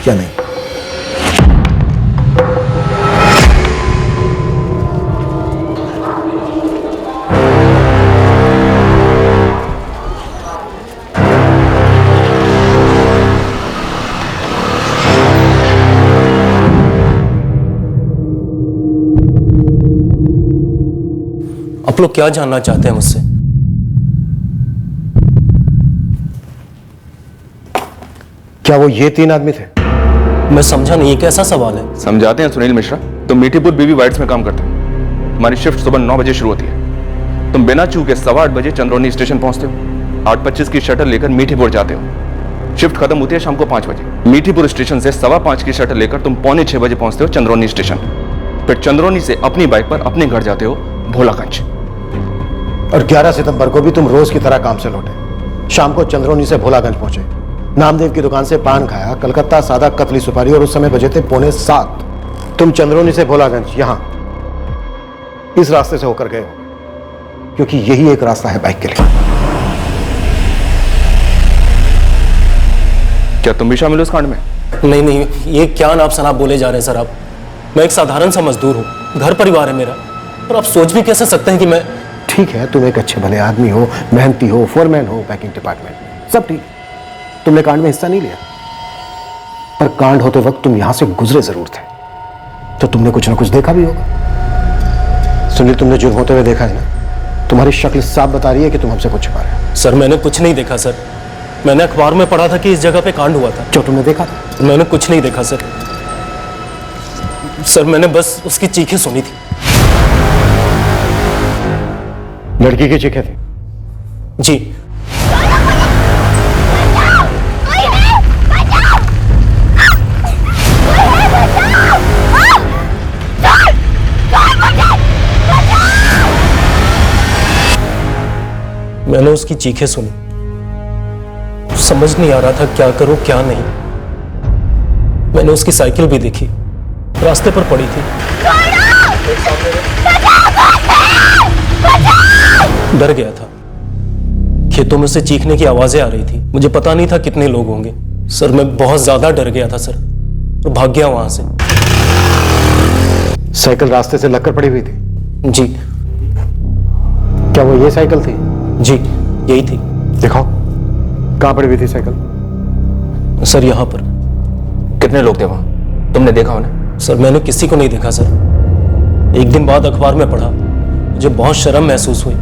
या नहीं। आप लोग क्या जानना चाहते हैं मुझसे? क्या वो ये 3 आदमी थे? मैं समझा नहीं, ये कैसा सवाल है? समझाते हैं सुनील मिश्रा। तुम मीठीपुर बीबी वाइट्स में काम करते हो। तुम्हारी शिफ्ट सुबह 9 बजे शुरू होती है। तुम बिना चूके 8:15 बजे चंद्रोनी स्टेशन पहुंचते हो। 8:25 की शटल लेकर मीठीपुर जाते हो। शिफ्ट खत्म होती है शाम को 5 बजे। मीठीपुर स्टेशन से 5:15 की शटल लेकर तुम 6:45 बजे पहुंचते हो चंद्रौनी स्टेशन। फिर चंद्रौनी से अपनी बाइक पर अपने घर जाते हो भोलागंज। और 11 सितंबर को भी तुम रोज की तरह काम से लौटे, शाम को चंद्रौनी से भोलागंज पहुंचे, नामदेव की दुकान से पान खाया, कलकत्ता सादा कतली सुपारी, और उस समय बजे थे 6:45। तुम चंद्रौनी से भोलागंज यहां इस रास्ते से होकर गए हो, क्योंकि यही एक रास्ता है बाइक के लिए। क्या तुम भी शामिल हो इस कांड में? नहीं नहीं, ये क्या नाप शनाप बोले जा रहे हैं सर आप। मैं एक साधारण सा मजदूर हूँ, घर परिवार है मेरा, और आप सोच भी कैसे सकते हैं कि मैं। ठीक है, तुम एक अच्छे भले आदमी हो, मेहनती हो, फोरमैन हो पैकिंग डिपार्टमेंट में, सब ठीक। तुमने कांड में हिस्सा नहीं लिया, पर कांड होते वक्त तुम यहां से गुजरे जरूर थे, तो तुमने कुछ ना कुछ देखा भी होगा। सुनील, तुमने जुर्म होते हुए देखा है ना? तुम्हारी शक्ल साफ बता रही है कि तुम हमसे कुछ छिपा रहे हो। सर मैंने कुछ नहीं देखा सर, मैंने अखबार में पढ़ा था कि इस जगह पे कांड हुआ था। जो तुमने देखा था? मैंने कुछ नहीं देखा सर। सर मैंने बस उसकी चीखें सुनी थी। लड़की की चीखें थी? जी। मैंने उसकी चीखें सुनी, समझ नहीं आ रहा था क्या करूं क्या नहीं। मैंने उसकी साइकिल भी देखी, रास्ते पर पड़ी थी। डर गया था, खेतों में से चीखने की आवाजें आ रही थी, मुझे पता नहीं था कितने लोग होंगे। सर मैं बहुत ज्यादा डर गया था सर, और भाग गया वहां से। साइकिल रास्ते से लगकर पड़ी हुई थी? जी। क्या वो ये साइकिल थी? जी यही थी। दिखाओ, कहां पड़ी हुई थी साइकिल? सर यहाँ पर। कितने लोग थे वहां, तुमने देखा उन्हें? सर मैंने किसी को नहीं देखा सर। एक दिन बाद अखबार में पढ़ा, मुझे बहुत शर्म महसूस हुई,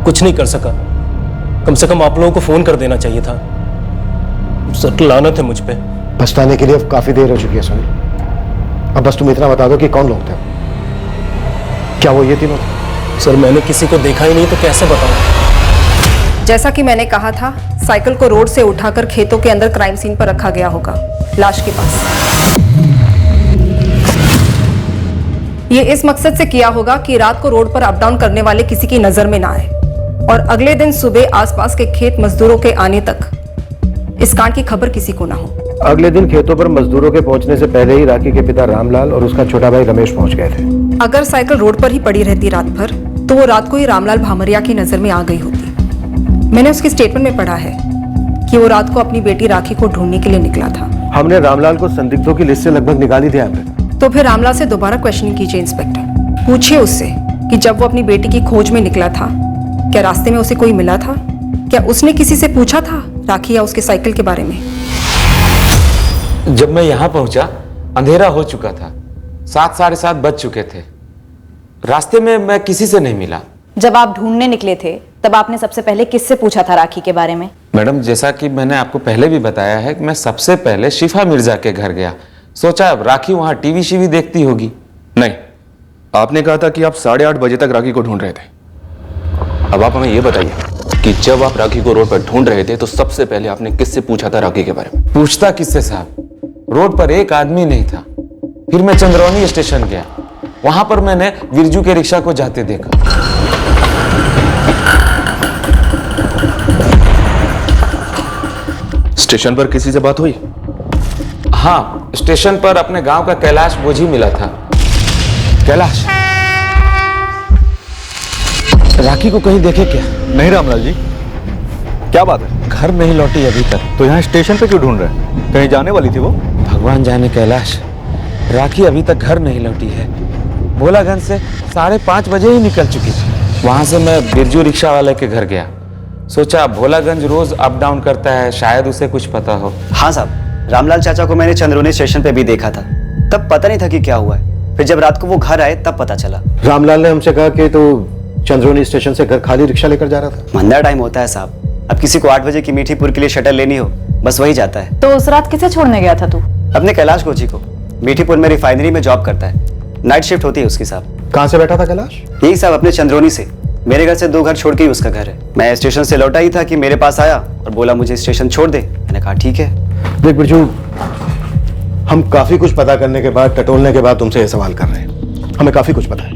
कुछ नहीं कर सका। कम से कम आप लोगों को फोन कर देना चाहिए था। सर लानत है मुझ पे। पछताने के लिए अब काफी देर हो चुकी है सुनील, अब बस तुम इतना बता दो कि कौन लोग थे। क्या वो ये तीनों थे? सर मैंने किसी को देखा ही नहीं, तो कैसे बताऊं? जैसा कि मैंने कहा था, साइकिल को रोड से उठाकर खेतों के अंदर क्राइम सीन पर रखा गया होगा, लाश के पास। ये इस मकसद से किया होगा कि रात को रोड पर अप डाउन करने वाले किसी की नजर में ना आए, और अगले दिन सुबह आसपास के खेत मजदूरों के आने तक इस कांड की खबर किसी को ना हो। अगले दिन खेतों पर मजदूरों के पहुंचने से पहले ही राखी के पिता रामलाल और उसका छोटा भाई रमेश पहुंच गए थे। अगर साइकिल रोड पर ही पड़ी रहती रात भर, तो वो रात को ही रामलाल भामरिया की नजर में आ गई होती। मैंने उसके स्टेटमेंट में पढ़ा है कि वो रात को अपनी बेटी राखी को ढूंढने के लिए निकला था। हमने रामलाल को संदिग्धों की लिस्ट से लगभग निकाली थी हमने। तो फिर रामलाल से दोबारा क्वेश्चनिंग कीजिए इंस्पेक्टर। पूछिए उससे कि जब वो अपनी बेटी की खोज में निकला था, क्या रास्ते में उसे कोई मिला था? क्या उसने किसी से पूछा था राखी या उसके साइकिल के बारे में? जब मैं यहाँ पहुंचा अंधेरा हो चुका था, 7 साढ़े 7 बज चुके थे। रास्ते में मैं किसी से नहीं मिला। जब आप ढूंढने निकले थे तब आपने सबसे पहले किससे पूछा था राखी के बारे में? मैडम जैसा कि मैंने आपको पहले भी बताया है कि मैं सबसे पहले शिफा मिर्जा के घर गया, सोचा अब राखी वहां टीवी शीवी देखती होगी। नहीं, आपने कहा था कि आप 8:30 बजे तक राखी को ढूंढ रहे थे। अब आप हमें यह बताइए कि जब आप राखी को रोड पर ढूंढ रहे थे तो सबसे पहले आपने किससे पूछा था राखी के बारे में? पूछता किससे साहब, रोड पर एक आदमी नहीं था। फिर मैं चंद्रौनी स्टेशन गया, वहां पर मैंने विरजू के रिक्शा को जाते देखा। स्टेशन पर किसी से बात हुई? हाँ, स्टेशन पर अपने गांव का कैलाश बोझी मिला था। कैलाश, राखी को कहीं देखे क्या? नहीं रामलाल जी, क्या बात है? घर नहीं लौटी अभी तक। तो यहाँ स्टेशन पे क्यों ढूंढ रहे हैं? कहीं जाने वाली थी वो? भगवान जाने कैलाश, राखी अभी तक घर नहीं लौटी है। भोलागंज से 5:30 बजे ही निकल चुकी थी। वहां से मैं बिरजू रिक्शा वाले के घर गया, सोचा भोलागंज रोज अप डाउन करता है, शायद उसे कुछ पता हो। हाँ साहब, रामलाल चाचा को मैंने चंद्रौनी स्टेशन पे भी देखा था, तब पता नहीं था कि क्या हुआ है। फिर जब रात को वो घर आए तब पता चला। रामलाल ने हमसे कहा कि तो चंद्रौनी स्टेशन से घर खाली रिक्शा लेकर जा रहा था। मंदा टाइम होता है साहब, अब किसी को 8 बजे की मीठीपुर के लिए शटल लेनी हो, बस वही जाता है। तो उस रात किसे छोड़ने गया था तू? अपने कैलाश कोची को, मीठीपुर में रिफाइनरी में जॉब करता है, नाइट शिफ्ट होती है उसकी साहब। कहाँ से बैठा था कैलाश? यही साहब अपने चंद्रौनी से, मेरे घर से 2 घर छोड़ के ही उसका घर है। मैं स्टेशन से लौटा ही था कि मेरे पास आया और बोला मुझे स्टेशन छोड़ दे। मैंने कहा ठीक है। देख बिरजू, हम काफी कुछ पता करने के बाद, टटोलने के बाद तुमसे ये सवाल कर रहे हैं। हमें काफी कुछ पता है।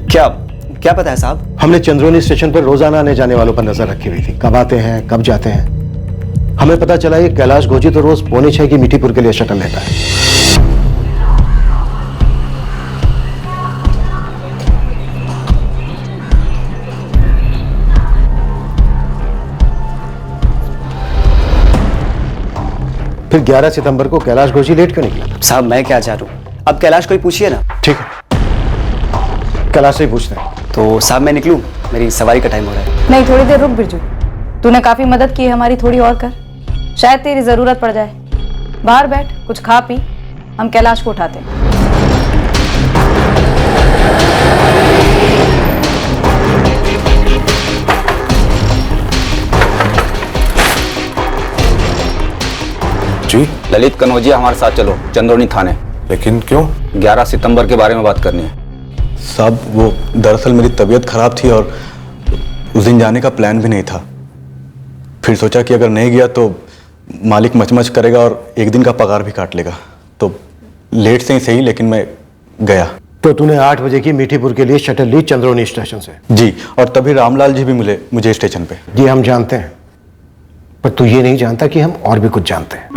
क्या पता है साहब? हमने चंद्रोनी स्टेशन पर रोजाना आने जाने वालों पर नजर रखी हुई थी। कब आते हैं, कब जाते हैं। हमें पता चला ये कैलाश घोजी तो रोज 5:45 की मीठीपुर के लिए शटल लेता है। फिर 11 सितंबर को कैलाश घोजी लेट क्यों निकला? साहब मैं क्या चाह रहा हूँ, अब कैलाश को ही पूछिए ना। ठीक है, कैलाश से ही पूछते हैं। तो साहब मैं निकलूं, मेरी सवारी का टाइम हो रहा है। नहीं, थोड़ी देर रुक बिरजू। तूने काफी मदद की है हमारी, थोड़ी और कर, शायद तेरी जरूरत पड़ जाए। बाहर बैठ, कुछ खा पी, हम कैलाश को उठाते हैं। जी ललित कनौजिया हमारे साथ चलो चंद्रोनी थाने। लेकिन क्यों? 11 सितंबर के बारे में बात करनी है। साहब वो दरअसल मेरी तबीयत खराब थी और उस दिन जाने का प्लान भी नहीं था। फिर सोचा कि अगर नहीं गया तो मालिक मचमच करेगा और एक दिन का पगार भी काट लेगा, तो लेट से ही सही लेकिन मैं गया। तो तूने 8 बजे की मीठीपुर के लिए शटल ली चंद्रोनी स्टेशन से? जी, और तभी रामलाल जी भी मिले मुझे स्टेशन पे। ये हम जानते हैं, पर तू ये नहीं जानता कि हम और भी कुछ जानते हैं।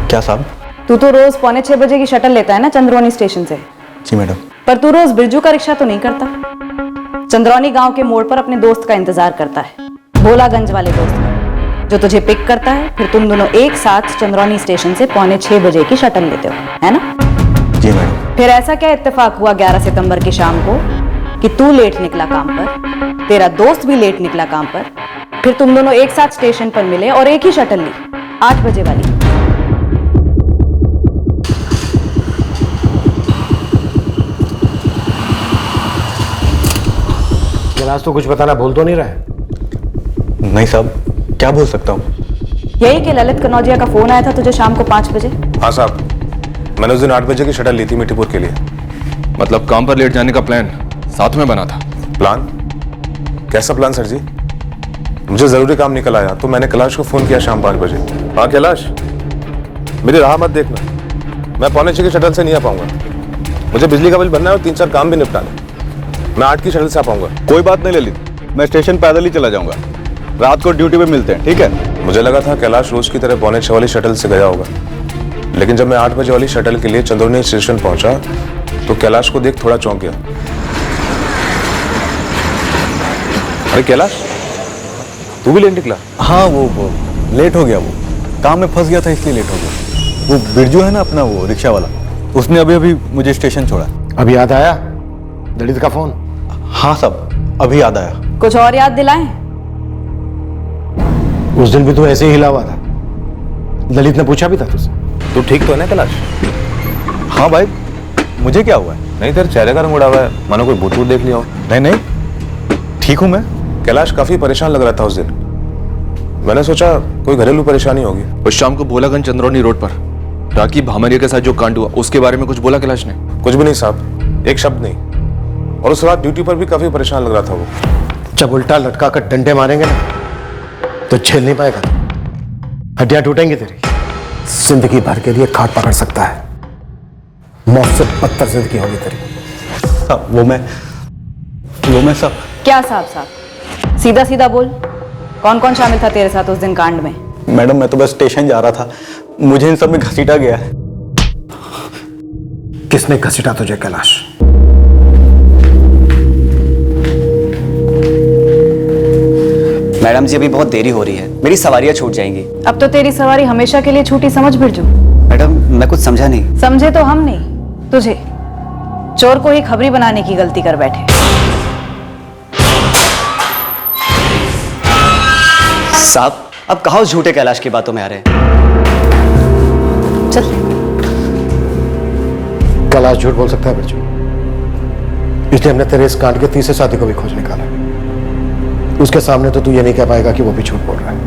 क्या साहब? तू तो रोज 5:45 बजे की शटल लेता है ना चंद्रौनी स्टेशन से। जी मैडम। पर तू रोज बिरजू का रिक्शा तो नहीं करता। चंद्रौनी गांव के मोड़ पर अपने दोस्त का इंतजार करता है, भोलागंज वाले दोस्त का, जो तुझे पिक करता है। फिर तुम दोनों एक साथ चंद्रौनी स्टेशन से 5:45 बजे की शटल लेते हो, है ना? जी मैडम। फिर ऐसा क्या इत्तेफाक हुआ 11 सितंबर की शाम को कि तू लेट निकला काम पर, तेरा दोस्त भी लेट निकला काम पर, फिर तुम दोनों एक साथ स्टेशन पर मिले और एक ही शटल ली 8 बजे वाली। कैलाश तो कुछ बताना भूल तो नहीं रहा है? नहीं साहब, क्या बोल सकता हूँ? यही कि ललित कनौजिया का फोन आया था तुझे शाम को 5 बजे? हाँ साहब, मैंने उस दिन 8 बजे की शटल ली थी मीठीपुर के लिए। मतलब काम पर लेट जाने का प्लान साथ में बना था। प्लान? कैसा प्लान सर जी? मुझे जरूरी काम निकल आया तो मैंने कैलाश को फोन किया शाम 5 बजे। हाँ कैलाश, मेरी राह मत देखना, मैं 5:45 की शटल से नहीं आ पाऊंगा। मुझे बिजली का बिल भरना है और 3-4 काम भी निपटाने। मैं 8 की शटल से आ पाऊंगा। कोई बात नहीं ललित, मैं स्टेशन पैदल ही चला जाऊंगा। रात को ड्यूटी पे मिलते हैं, ठीक है? मुझे लगा था कैलाश रोज की तरह 5:45 वाली शटल से गया होगा, लेकिन जब मैं 8 बजे वाली शटल के लिए चंद्रोनी स्टेशन पहुंचा तो कैलाश को देख थोड़ा चौंक गया। अरे कैलाश, तू भी लेट निकला? हाँ वो लेट हो गया, वो काम में फंस गया था इसलिए लेट हो गया। वो बिरजू है ना अपना, वो रिक्शा वाला, उसने अभी अभी मुझे स्टेशन छोड़ा। अभी याद आया ललित का फोन? हाँ साहब, अभी याद आया। कुछ और याद दिलाएं? उस दिन भी तू ऐसे ही हिला हुआ था, ललित ने पूछा भी था तुझसे। तू ठीक तो है ना कैलाश? हाँ भाई, मुझे क्या हुआ है? नहीं, तेरे चेहरे का रंग उड़ा हुआ है, मानो कोई भूत देख लिया हो। नहीं, ठीक हूँ मैं। कैलाश काफी परेशान लग रहा था उस दिन, मैंने सोचा कोई घरेलू परेशानी होगी। उस शाम को भोलागंज चंद्रौनी रोड पर राखी भामरिया के साथ जो कांड हुआ उसके बारे में कुछ बोला कैलाश ने? कुछ भी नहीं साहब, एक शब्द नहीं। और उस रात ड्यूटी पर भी काफी परेशान लग रहा था वो। जब उल्टा लटका कर डंडे मारेंगे ना तो झेल नहीं पाएगा, हड्डियां टूटेंगी तेरी। जिंदगी भर के लिए खाट पकड़ सकता है, मौत से बदतर जिंदगी होगी तेरी। वो मैं सब। क्या साहब? सीधा सीधा बोल, कौन कौन शामिल था तेरे साथ उस दिन कांड में? मैडम मैं तो बस स्टेशन जा रहा था, मुझे इन सब में घसीटा गया है। किसने घसीटा तुझे कैलाश? मैडम जी अभी बहुत देरी हो रही है, मेरी सवारियां छूट जाएंगी। अब तो तेरी सवारी हमेशा के लिए छूटी समझ बिरजू। मैडम मैं कुछ समझा नहीं। समझे तो हम नहीं, तुझे चोर को ही खबरी बनाने की गलती कर बैठे। साहब अब कहाँ उस झूठे कैलाश की बातों में आ रहे हैं? चल। कैलाश झूठ बोल सकता है बिरजू, इसलिए हमने तेरे इस कांड के तीसरे साथी को भी खोज निकाला। उसके सामने तो तू ये नहीं कह पाएगा कि वो भी झूठ बोल रहा है।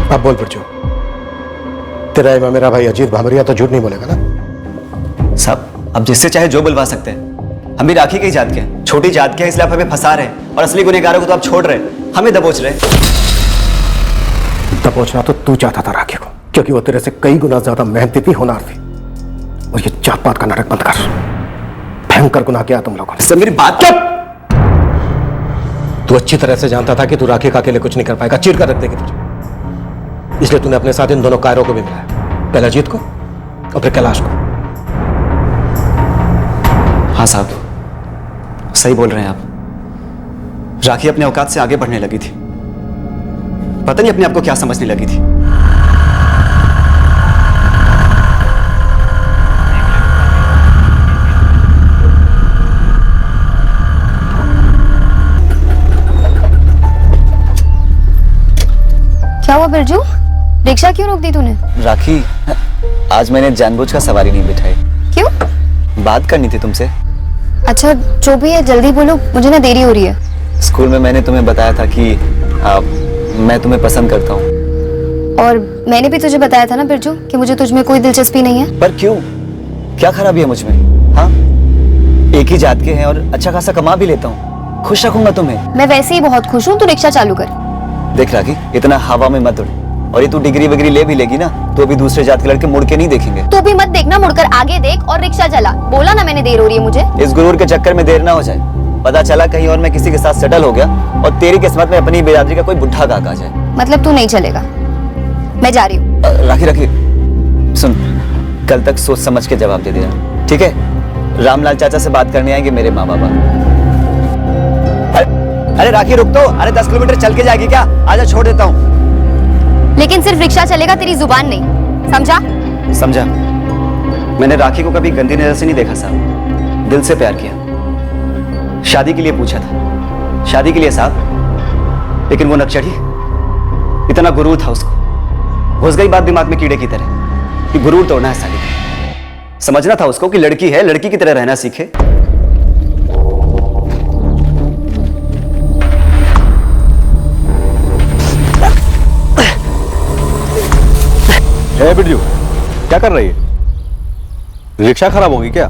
अब बोल बिरजू, तेरा इमाम मेरा भाई अजीत भामरिया तो झूठ नहीं बोलेगा ना? साहब अब जिससे चाहे जो बुलवा सकते हैं। हम भी राखी के ही जात के हैं, छोटी जात के हैं, इसलिए आप हमें फंसा रहे हैं और असली गुनहगारों को तो आप छोड़ रहे हैं, हमें दबोच रहे हैं। दबोचना तो तू चाहता था राखी को, क्योंकि वो तेरे से कई गुना ज्यादा मेहनती थी, होनहार थी। और ये जात पात का नाटक बंद कर, भयंकर गुनाह किया तुम लोगों ने। सर मेरी बात क्या? तू अच्छी तरह से जानता था कि तू राखी का अकेले कुछ नहीं कर पाएगा, चीर कर रख देगी तुझे। इसलिए तूने अपने साथ इन दोनों कायरों को भी मिलाया, पहले अजीत को और फिर कैलाश को। हाँ साहब सही बोल रहे हैं आप। राखी अपने औकात से आगे बढ़ने लगी थी, पता नहीं अपने आप को क्या समझने लगी थी। क्या हुआ बिरजू, रिक्शा क्यों रोक दी तूने? राखी आज मैंने जानबूझ कर सवारी नहीं बिठाई। क्यों? बात करनी थी तुमसे। अच्छा जो भी है जल्दी बोलो, मुझे ना देरी हो रही है। स्कूल में मैंने तुम्हें बताया था कि मैं तुम्हें पसंद करता हूँ। और मैंने भी तुझे बताया था ना बिरजू कि मुझे तुझमें कोई दिलचस्पी नहीं है। पर क्यों, क्या खराबी है मुझमें? हाँ एक ही जात के हैं और अच्छा खासा कमा भी लेता हूँ, खुश रखूंगा तुम्हें। मैं वैसे ही बहुत खुश हूँ, तू रिक्शा चालू कर। देख राखी इतना हवा में मत उड़, और ये तू डिग्री वगैरह ले भी लेगी ना तो अभी दूसरे जात के लड़के मुड़ के नहीं देखेंगे। तू भी मत देखना, मुड़कर आगे देख और रिक्शा चला। बोला ना मैंने देर हो रही है मुझे। इस गुरूर के चक्कर में देर ना हो जाए, पता चला कहीं और मैं किसी के साथ सेटल हो गया और तेरी किस्मत में अपनी बिरादरी का कोई बुढ़ा काका आ जाए। मतलब तू नहीं चलेगा? मैं जा रही हूँ। राखी राखी सुन, कल तक सोच समझ के जवाब दे देना, ठीक है? रामलाल चाचा से बात करने आएंगे मेरे माँ बाबा। अरे राखी रुक तो, अरे 10 किलोमीटर चल के जाएगी क्या? आजा छोड़ देता हूँ। लेकिन सिर्फ रिक्शा चलेगा, तेरी जुबान नहीं, समझा? समझा। मैंने राखी को कभी गंदी नजर से नहीं देखा साहब, दिल से प्यार किया। शादी के लिए पूछा था, शादी के लिए साहब, लेकिन वो नक्शड़ी, इतना गुरूर था उसको, घुस गई बात दिमाग में कीड़े की तरह कि गुरूर तोड़ना है साली का। समझना था उसको कि लड़की है, लड़की की तरह रहना सीखे। ए बिरजू, क्या कर रही है? रिक्शा खराब होगी क्या?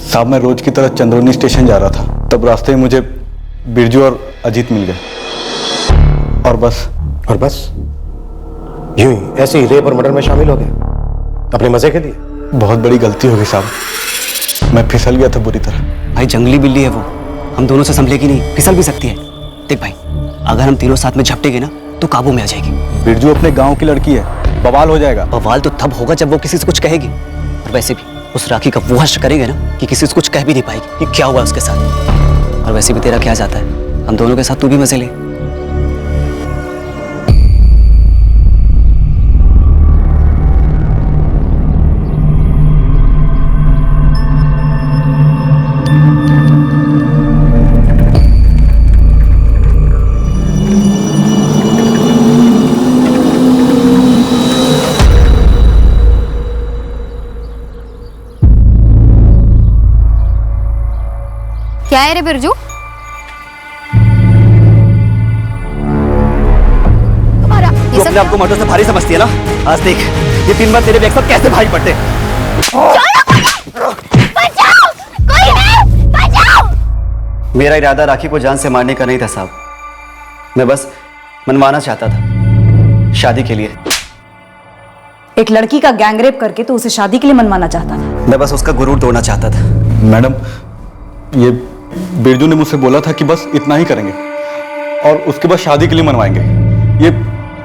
साहब मैं रोज की तरह चंद्रोनी स्टेशन जा रहा था, तब रास्ते में मुझे बिरजू और अजीत मिल गए और बस। और बस यूं ही ऐसे ही रेप और मर्डर में शामिल हो गया अपने मजे के लिए? बहुत बड़ी गलती हो गई साहब, मैं फिसल गया था बुरी तरह। भाई जंगली बिल्ली है वो, हम दोनों से संभलेगी नहीं, फिसल भी सकती है। देख भाई, अगर हम तीनों साथ में झपटेंगे ना तो काबू में आ जाएगी। बिरजू अपने गांव की लड़की है, बवाल हो जाएगा। बवाल तो तब होगा जब वो किसी से कुछ कहेगी, और वैसे भी उस राखी का वो हश्र करेंगे ना कि किसी से कुछ कह भी नहीं पाएगी कि क्या हुआ उसके साथ। और वैसे भी तेरा क्या जाता है, हम दोनों के साथ तू भी मजे ले। क्या है रे बिरजू? तू अपने आप को मर्दों से भारी समझती है ना? आज देख ये 3 बार तेरे बैग पर कैसे भारी पड़ते। बचाओ! कोई है! बचाओ! मेरा इरादा राखी को जान से मारने का नहीं था साहब, मैं बस मनवाना चाहता था शादी के लिए। एक लड़की का गैंगरेप करके तो उसे शादी के लिए मनवाना चाहता था? मैं बस उसका गुरूर तोड़ना चाहता था। मैडम ये बिरजू ने मुझसे बोला था कि बस इतना ही करेंगे और उसके बाद शादी के लिए मनवाएंगे। ये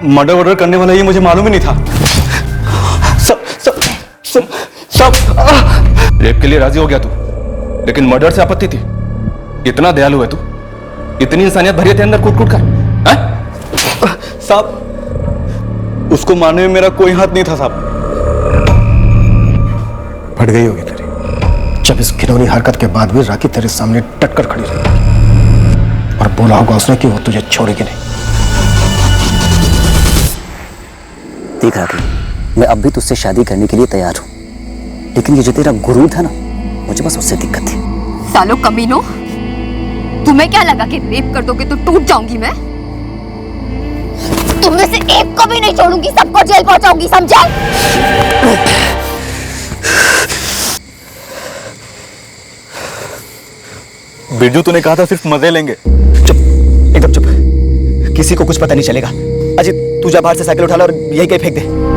मर्डर वर्डर करने वाला ये मुझे मालूम ही नहीं था। सब रेप के लिए राजी हो गया तू, लेकिन मर्डर से आपत्ति थी। इतना दयालु है तू, इतनी इंसानियत भरी थी अंदर कूट कूट कर। साहब उसको मारने में मेरा कोई हाथ नहीं था साहब। फट गई होगी तेरी, जब इस घिनौनी हरकत के बाद भी राखी तेरे सामने डट कर खड़ी रही और बोला होगा उसने कि वो तुझे छोड़ेगी नहीं। देख राखी, मैं अब भी तुझसे शादी करने के लिए तैयार हूँ, लेकिन ये जो तेरा गुरूर था ना, मुझे बस उससे दिक्कत थी। सालो कमीनो, तुम्हें क्या लगा कि रेप कर दोगे तो टूट जाऊंगी मैं? तुमने से एक को भी नहीं छोड़ूंगी, सबको जेल पहुंचाऊंगी, समझे? बिरजू तूने कहा था सिर्फ मजे लेंगे। चुप, एकदम चुप। किसी को कुछ पता नहीं चलेगा। अजय तू जा बाहर से साइकिल उठा ला और यही कहीं फेंक दे।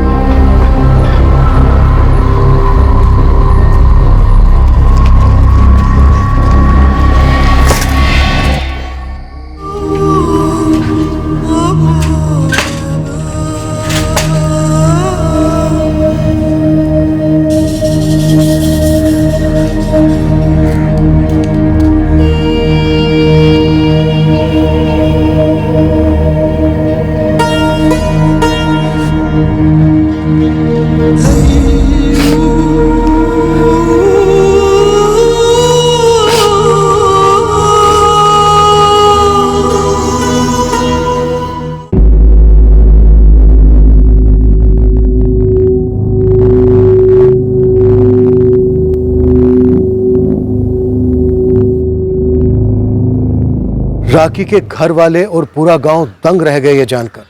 राखी के घर वाले और पूरा गांव दंग रह गए ये जानकर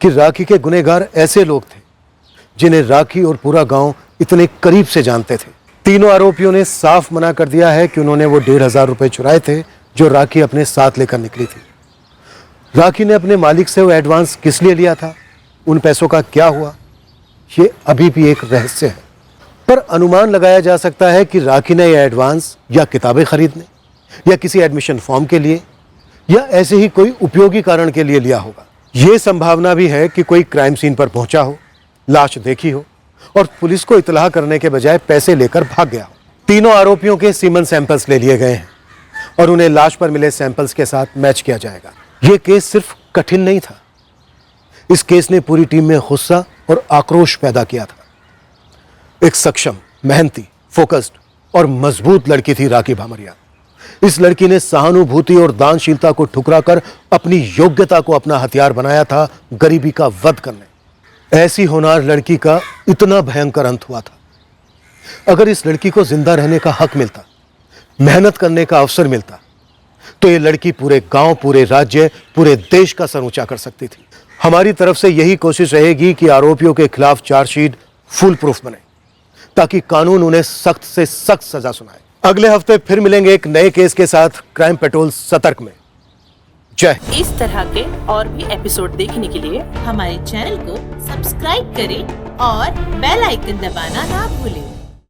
कि राखी के गुनहगार ऐसे लोग थे जिन्हें राखी और पूरा गांव इतने करीब से जानते थे। तीनों आरोपियों ने साफ मना कर दिया है कि उन्होंने वो 1,500 रुपए चुराए थे जो राखी अपने साथ लेकर निकली थी। राखी ने अपने मालिक से वो एडवांस किस लिए लिया था, उन पैसों का क्या हुआ, ये अभी भी एक रहस्य है। पर अनुमान लगाया जा सकता है कि राखी ने यह एडवांस या किताबें खरीदने या किसी एडमिशन फॉर्म के लिए या ऐसे ही कोई उपयोगी कारण के लिए लिया होगा। यह संभावना भी है कि कोई क्राइम सीन पर पहुंचा हो, लाश देखी हो और पुलिस को इतला करने के बजाय पैसे लेकर भाग गया हो। तीनों आरोपियों के सीमन सैंपल्स ले लिए गए हैं और उन्हें लाश पर मिले सैंपल्स के साथ मैच किया जाएगा। यह केस सिर्फ कठिन नहीं था, इस केस ने पूरी टीम में गुस्सा और आक्रोश पैदा किया था। एक सक्षम, मेहनती, फोकस्ड और मजबूत लड़की थी राखी भामरिया। इस लड़की ने सहानुभूति और दानशीलता को ठुकराकर अपनी योग्यता को अपना हथियार बनाया था गरीबी का वध करने। ऐसी होनहार लड़की का इतना भयंकर अंत हुआ था। अगर इस लड़की को जिंदा रहने का हक मिलता, मेहनत करने का अवसर मिलता, तो ये लड़की पूरे गांव, पूरे राज्य, पूरे देश का सर ऊंचा कर सकती थी। हमारी तरफ से यही कोशिश रहेगी कि आरोपियों के खिलाफ चार्जशीट फुल प्रूफ बने ताकि कानून उन्हें सख्त से सख्त सजा सुनाए। अगले हफ्ते फिर मिलेंगे एक नए केस के साथ क्राइम पेट्रोल सतर्क में। जय। इस तरह के और भी एपिसोड देखने के लिए हमारे चैनल को सब्सक्राइब करें और बेल आइकन दबाना ना भूलें।